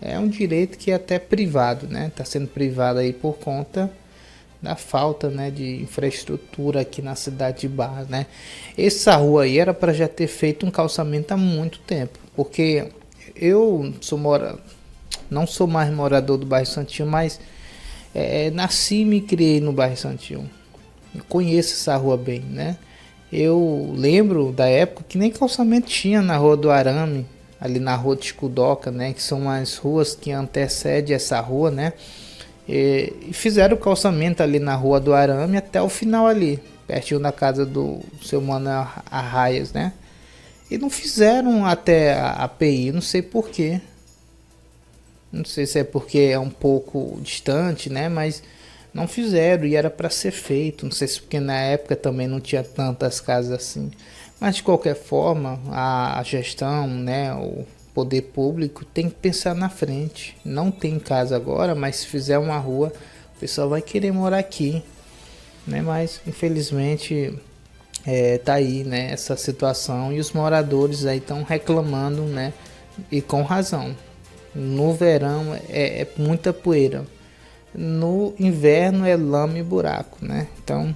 É um direito que é até privado, né? Está sendo privado aí por conta da falta, né, de infraestrutura aqui na cidade de Barras, né? Essa rua aí era para já ter feito um calçamento há muito tempo, porque eu não sou mais morador do bairro Santinho, mas nasci e me criei no bairro Santinho. Eu conheço essa rua bem, né? Eu lembro da época que nem calçamento tinha na Rua do Arame, ali na Rua de Escudoca, né? Que são as ruas que antecedem essa rua, né? E fizeram o calçamento ali na Rua do Arame até o final ali, pertinho da casa do seu Mano Arraias, né? E não fizeram até a API, não sei porquê. Não sei se é porque é um pouco distante, né? Mas não fizeram e era para ser feito. Não sei se porque na época também não tinha tantas casas assim. Mas de qualquer forma, a gestão, né? O poder público tem que pensar na frente. Não tem casa agora, mas se fizer uma rua, o pessoal vai querer morar aqui, né? Mas infelizmente tá aí, né, essa situação, e os moradores aí estão reclamando, né? E com razão. No verão é muita poeira, no inverno é lama e buraco, né? Então,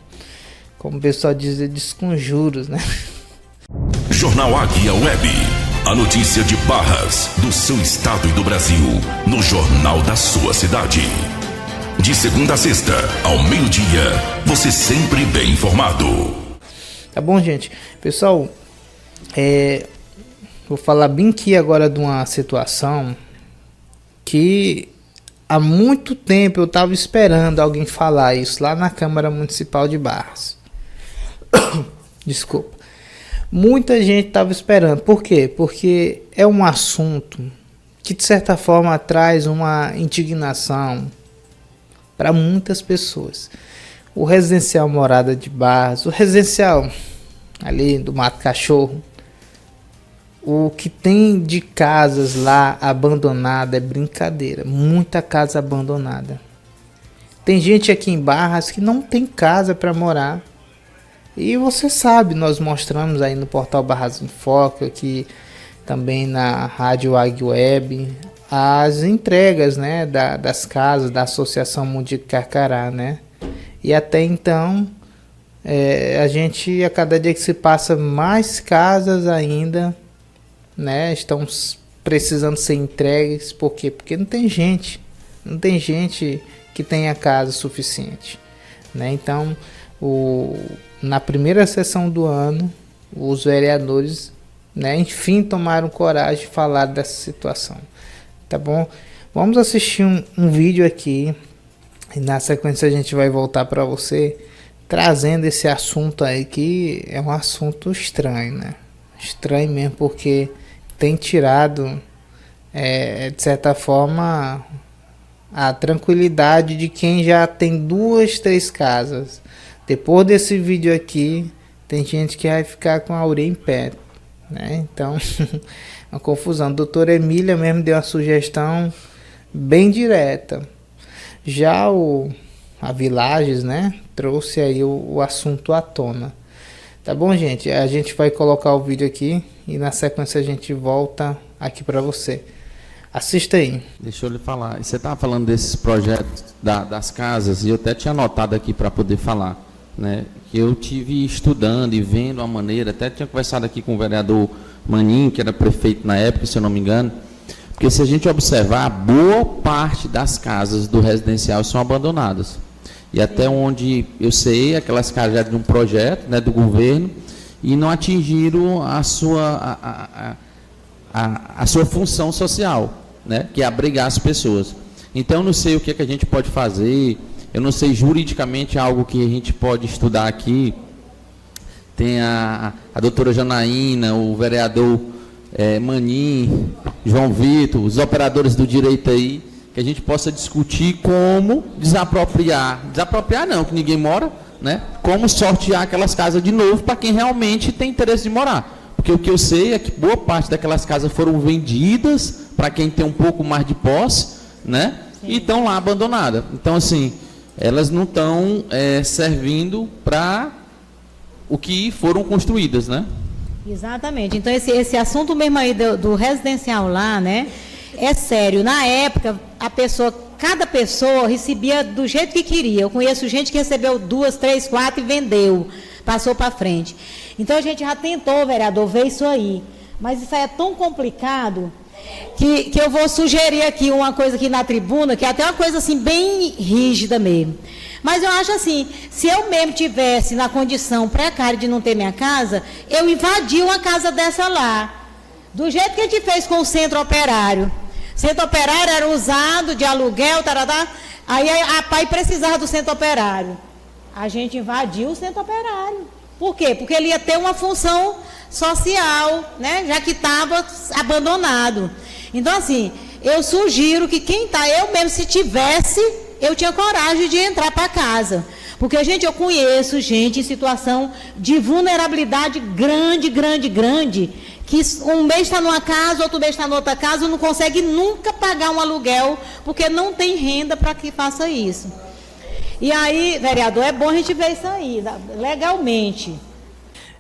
como o pessoal diz, é desconjuros, né? Jornal Águia Web. A notícia de Barras, do seu estado e do Brasil, no jornal da sua cidade. De segunda a sexta, ao meio-dia, você sempre bem informado. Tá bom, gente? Pessoal, vou falar bem aqui agora de uma situação que há muito tempo eu estava esperando alguém falar isso lá na Câmara Municipal de Barras. Desculpa. Muita gente estava esperando. Por quê? Porque é um assunto que de certa forma traz uma indignação para muitas pessoas. O residencial Morada de Barras, o residencial ali do Mato Cachorro, o que tem de casas lá abandonada é brincadeira. Muita casa abandonada. Tem gente aqui em Barras que não tem casa para morar. E você sabe, nós mostramos aí no portal Barras em Foco, aqui também na Rádio Águia Web, as entregas, né, das casas da Associação Mundico Carcará, né? E até então, a gente, a cada dia que se passa, mais casas ainda, né, estão precisando ser entregues. Por quê? Porque não tem gente que tenha casa suficiente, né? Então, na primeira sessão do ano, os vereadores, né, enfim, tomaram coragem de falar dessa situação. Tá bom? Vamos assistir um vídeo aqui e na sequência a gente vai voltar para você trazendo esse assunto aí, que é um assunto estranho, né? Estranho mesmo, porque tem tirado, de certa forma, a tranquilidade de quem já tem 2, 3 casas. Depois desse vídeo aqui, tem gente que vai ficar com a orelha em pé, né? Então, uma confusão. A doutora Emília mesmo deu uma sugestão bem direta. Já a Villages, né, trouxe aí o assunto à tona. Tá bom, gente? A gente vai colocar o vídeo aqui e na sequência a gente volta aqui para você. Assista aí. Deixa eu lhe falar. Você estava falando desses projetos das casas, e eu até tinha anotado aqui para poder falar, né? Que eu tive estudando e vendo a maneira, até tinha conversado aqui com o vereador Manin, que era prefeito na época, se eu não me engano. Porque se a gente observar, boa parte das casas do residencial são abandonadas. E até onde eu sei, aquelas casas já de um projeto, né, do governo, e não atingiram a sua função social, né, que é abrigar as pessoas. Então, eu não sei o que é que a gente pode fazer, eu não sei juridicamente algo que a gente pode estudar aqui. Tem a doutora Janaína, o vereador Manin, João Vitor, os operadores do direito aí, que a gente possa discutir como desapropriar não, que ninguém mora, né? Como sortear aquelas casas de novo para quem realmente tem interesse de morar. Porque o que eu sei é que boa parte daquelas casas foram vendidas para quem tem um pouco mais de posse, né? E estão lá abandonadas. Então, assim, elas não estão servindo para o que foram construídas, né? Exatamente. Então, esse assunto mesmo aí do residencial lá, né? É sério. Na época, cada pessoa recebia do jeito que queria. Eu conheço gente que recebeu 2, 3, 4 e vendeu. Passou para frente. Então, a gente já tentou, vereador, ver isso aí. Mas isso aí é tão complicado que eu vou sugerir aqui uma coisa aqui na tribuna, que é até uma coisa assim, bem rígida mesmo. Mas eu acho assim, se eu mesmo tivesse na condição precária de não ter minha casa, eu invadia uma casa dessa lá. Do jeito que a gente fez com o Centro Operário. O Centro Operário era usado de aluguel, taradá, aí a PAI precisava do Centro Operário. A gente invadiu o Centro Operário. Por quê? Porque ele ia ter uma função social, né? Já que estava abandonado. Então, assim, eu sugiro que eu mesmo, se tivesse, eu tinha coragem de entrar para casa. Porque, eu conheço gente em situação de vulnerabilidade grande, que um mês está numa casa, outro mês está em outra casa, não consegue nunca pagar um aluguel, porque não tem renda para que faça isso. E aí, vereador, é bom a gente ver isso aí, legalmente.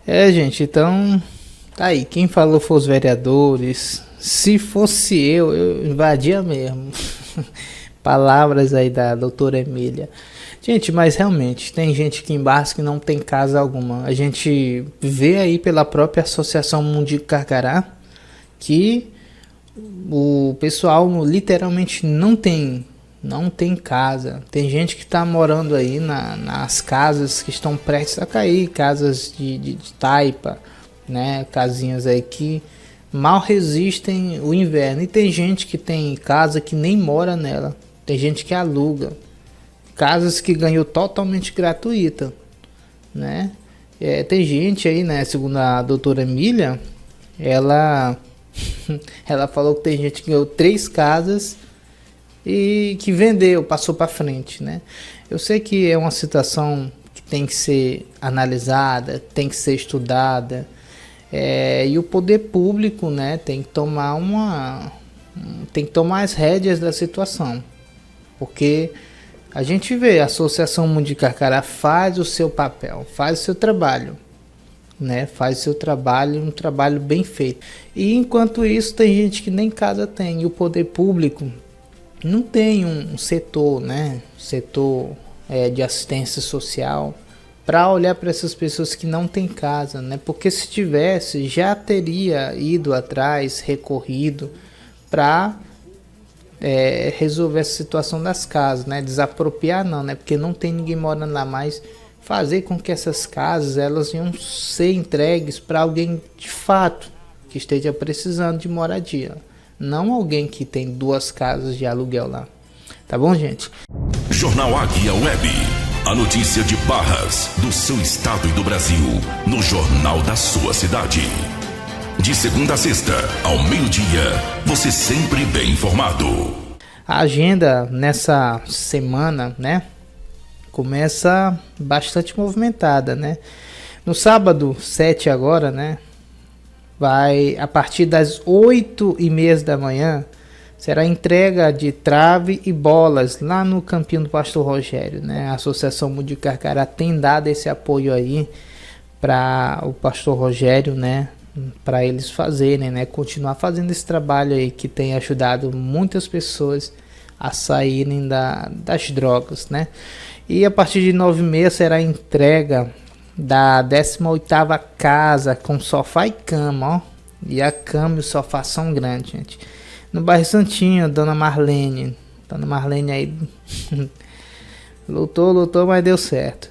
Gente, então, tá aí, quem falou foi os vereadores. Se fosse eu invadia mesmo. Palavras aí da doutora Emília. Gente, mas realmente, tem gente aqui embaixo que não tem casa alguma. A gente vê aí pela própria Associação Mundico Carcará que o pessoal literalmente não tem casa. Tem gente que está morando aí nas casas que estão prestes a cair, casas de taipa, né? Casinhas aí que mal resistem o inverno. E tem gente que tem casa que nem mora nela. Tem gente que aluga. Casas que ganhou totalmente gratuita, né? Tem gente aí, né? Segundo a doutora Emília, ela falou que tem gente que ganhou 3 casas e que vendeu, passou para frente, né? Eu sei que é uma situação que tem que ser analisada, tem que ser estudada, e o poder público, né, tem que tomar as rédeas da situação, porque a gente vê, a Associação Mundico Carcará faz o seu papel, faz o seu trabalho, né? Faz o seu trabalho, um trabalho bem feito. E enquanto isso, tem gente que nem casa tem, e o poder público não tem um setor, né? Setor de assistência social para olhar para essas pessoas que não têm casa, né? Porque se tivesse, já teria ido atrás, recorrido para resolver essa situação das casas, né? Desapropriar não, né? Porque não tem ninguém morando lá, mas fazer com que essas casas elas iam ser entregues para alguém de fato que esteja precisando de moradia, não alguém que tem 2 casas de aluguel lá. Tá bom, gente? Jornal Águia Web. A notícia de Barras, do seu estado e do Brasil, no jornal da sua cidade. De segunda a sexta, ao meio-dia, você sempre bem informado. A agenda nessa semana, né, começa bastante movimentada, né? No sábado, 7 agora, né, vai a partir das 8h30 da manhã, será entrega de trave e bolas lá no Campinho do Pastor Rogério, né? A Associação Mundico Carcará tem dado esse apoio aí para o Pastor Rogério, né? Para eles fazerem, né? Continuar fazendo esse trabalho aí que tem ajudado muitas pessoas a saírem das drogas, né? E a partir de 9h30 será a entrega da 18ª casa com sofá e cama, ó. E a cama e o sofá são grandes, gente. No bairro Santinho, Dona Marlene aí lutou, mas deu certo.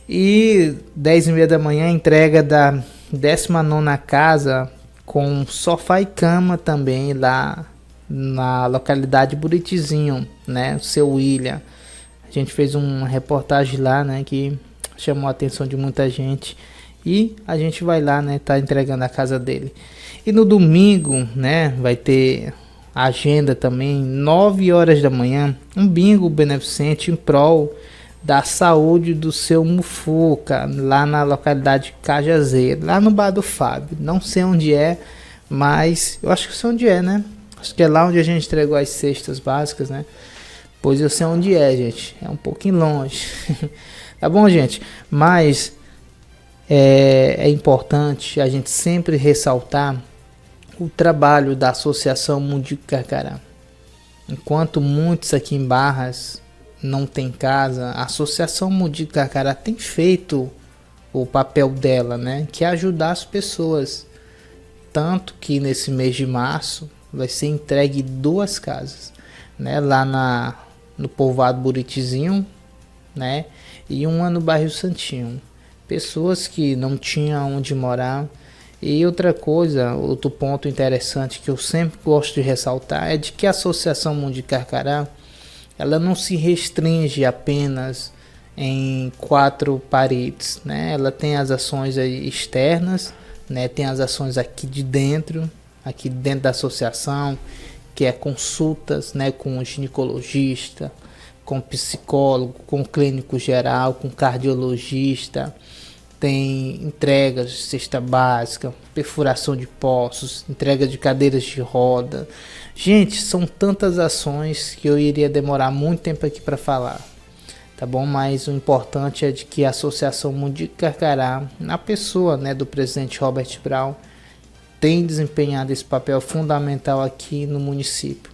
E 10h30 da manhã, entrega da 19ª casa com sofá e cama também lá na localidade Buritizinho, né? O seu William. A gente fez uma reportagem lá, né? Que chamou a atenção de muita gente. E a gente vai lá, né? Tá entregando a casa dele. E no domingo, né? Vai ter agenda também, 9 horas da manhã, um bingo beneficente em prol da saúde do seu Mufuca, lá na localidade Cajazeiro, lá no bar do Fábio. Não sei onde é, mas eu acho que sei onde é, né? Acho que é lá onde a gente entregou as cestas básicas, né? Pois eu sei onde é, gente. É um pouquinho longe. Tá bom, gente? Mas é importante a gente sempre ressaltar o trabalho da Associação Mundico Carcará. Enquanto muitos aqui em Barras não tem casa, a Associação Mundico Carcará tem feito o papel dela, né? Que é ajudar as pessoas. Tanto que nesse mês de março vai ser entregue 2 casas, né? Lá no povoado Buritizinho, né? E uma no bairro Santinho. Pessoas que não tinham onde morar. E outra coisa, outro ponto interessante que eu sempre gosto de ressaltar é de que a Associação Mundico Carcará, ela não se restringe apenas em 4 paredes, né? Ela tem as ações externas, né? Tem as ações aqui dentro da associação, que é consultas, né? Com o ginecologista, com psicólogo, com clínico geral, com cardiologista. Tem entregas de cesta básica, perfuração de poços, entrega de cadeiras de roda. Gente, são tantas ações que eu iria demorar muito tempo aqui para falar, tá bom? Mas o importante é de que a Associação Mundico Carcará, na pessoa, né, do presidente Robert Brown, tem desempenhado esse papel fundamental aqui no município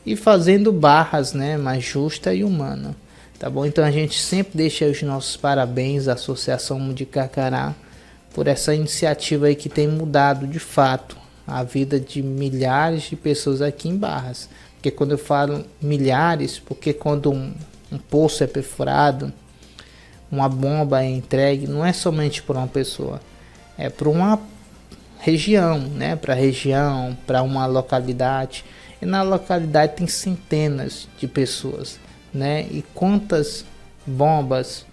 e fazendo Barras, né, mais justa e humana. Tá bom? Então a gente sempre deixa os nossos parabéns à Associação Mundico Carcará por essa iniciativa aí que tem mudado de fato a vida de milhares de pessoas aqui em Barras. Porque quando eu falo milhares, porque quando um poço é perfurado, uma bomba é entregue, não é somente por uma pessoa, é por uma região, né? Para a região, para uma localidade. E na localidade tem centenas de pessoas, né? E quantas bombas,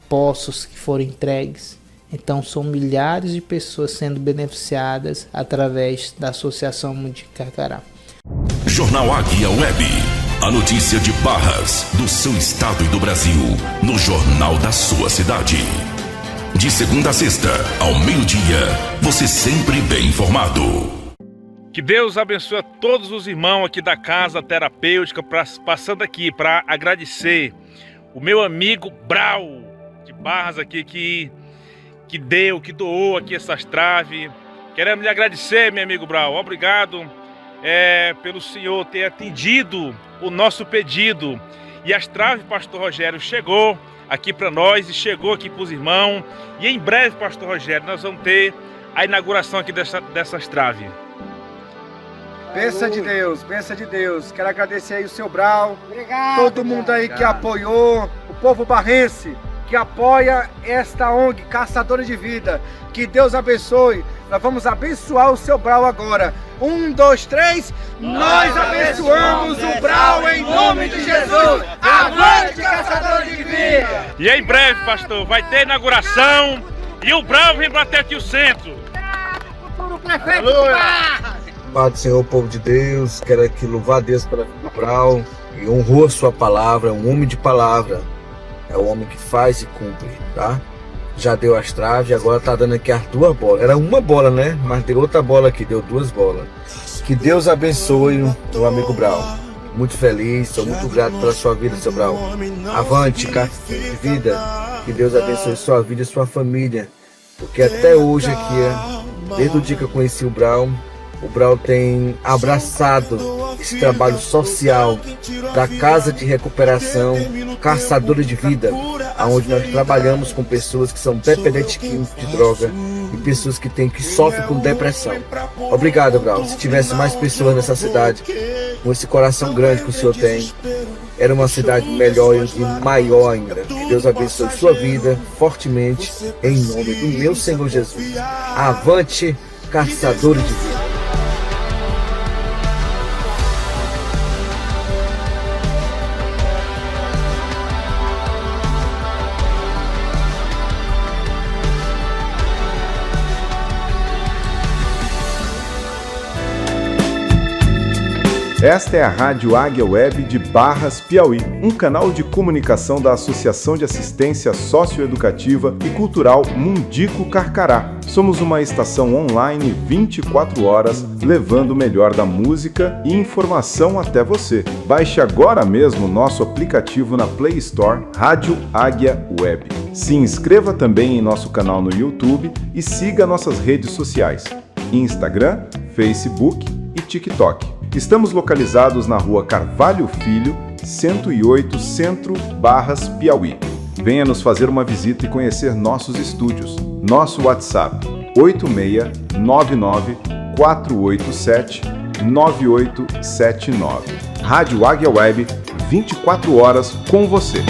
poços que foram entregues. Então são milhares de pessoas sendo beneficiadas através da Associação Mundico Carcará. Jornal Águia Web. A notícia de Barras, do seu estado e do Brasil, no jornal da sua cidade. De segunda a sexta, ao meio-dia, você sempre bem informado. Que Deus abençoe a todos os irmãos aqui da Casa Terapêutica, passando aqui para agradecer o meu amigo Brau, de Barras aqui, que doou aqui essas traves. Queremos lhe agradecer, meu amigo Brau. Obrigado pelo senhor ter atendido o nosso pedido. E as traves, pastor Rogério, chegou aqui para nós e chegou aqui para os irmãos. E em breve, pastor Rogério, nós vamos ter a inauguração aqui dessas traves. Benção de Deus. Quero agradecer aí o seu Brau, todo mundo aí que apoiou, o povo barrense que apoia esta ONG Caçadora de Vida. Que Deus abençoe. Nós vamos abençoar o seu Brau agora. 1, 2, 3. Nós abençoamos o Brau em nome de Jesus. Avante, Caçadora de Vida. E em breve, pastor, vai ter inauguração e o Brau vem bater aqui o centro. Futuro prefeito de Barras. Pai do Senhor, povo de Deus, quero aqui louvar a Deus pela vida do Brau, e honrou a sua palavra, é um homem de palavra, é o homem que faz e cumpre, tá? Já deu as traves, agora tá dando aqui as 2 bolas, era uma bola, né? Mas deu outra bola aqui, deu 2 bolas. Que Deus abençoe o amigo Brau, muito feliz, sou muito grato pela sua vida, seu Brau. Avante, Casa de Vida, que Deus abençoe sua vida e sua família, porque até hoje aqui, desde o dia que eu conheci o Brau tem abraçado esse trabalho social da Casa de Recuperação Caçadora de Vida, onde nós trabalhamos com pessoas que são dependentes químicos de droga e pessoas que sofrem com depressão. Obrigado, Brau. Se tivesse mais pessoas nessa cidade, com esse coração grande que o senhor tem, era uma cidade melhor e maior ainda. Que Deus abençoe sua vida fortemente, em nome do meu Senhor Jesus. Avante, caçadores de vida. Esta é a Rádio Águia Web de Barras, Piauí, um canal de comunicação da Associação de Assistência Socioeducativa e Cultural Mundico Carcará. Somos uma estação online 24 horas, levando o melhor da música e informação até você. Baixe agora mesmo nosso aplicativo na Play Store, Rádio Águia Web. Se inscreva também em nosso canal no YouTube e siga nossas redes sociais, Instagram, Facebook e TikTok. Estamos localizados na Rua Carvalho Filho, 108 Centro, Barras, Piauí. Venha nos fazer uma visita e conhecer nossos estúdios. Nosso WhatsApp 8699-487-9879. Rádio Águia Web, 24 horas com você.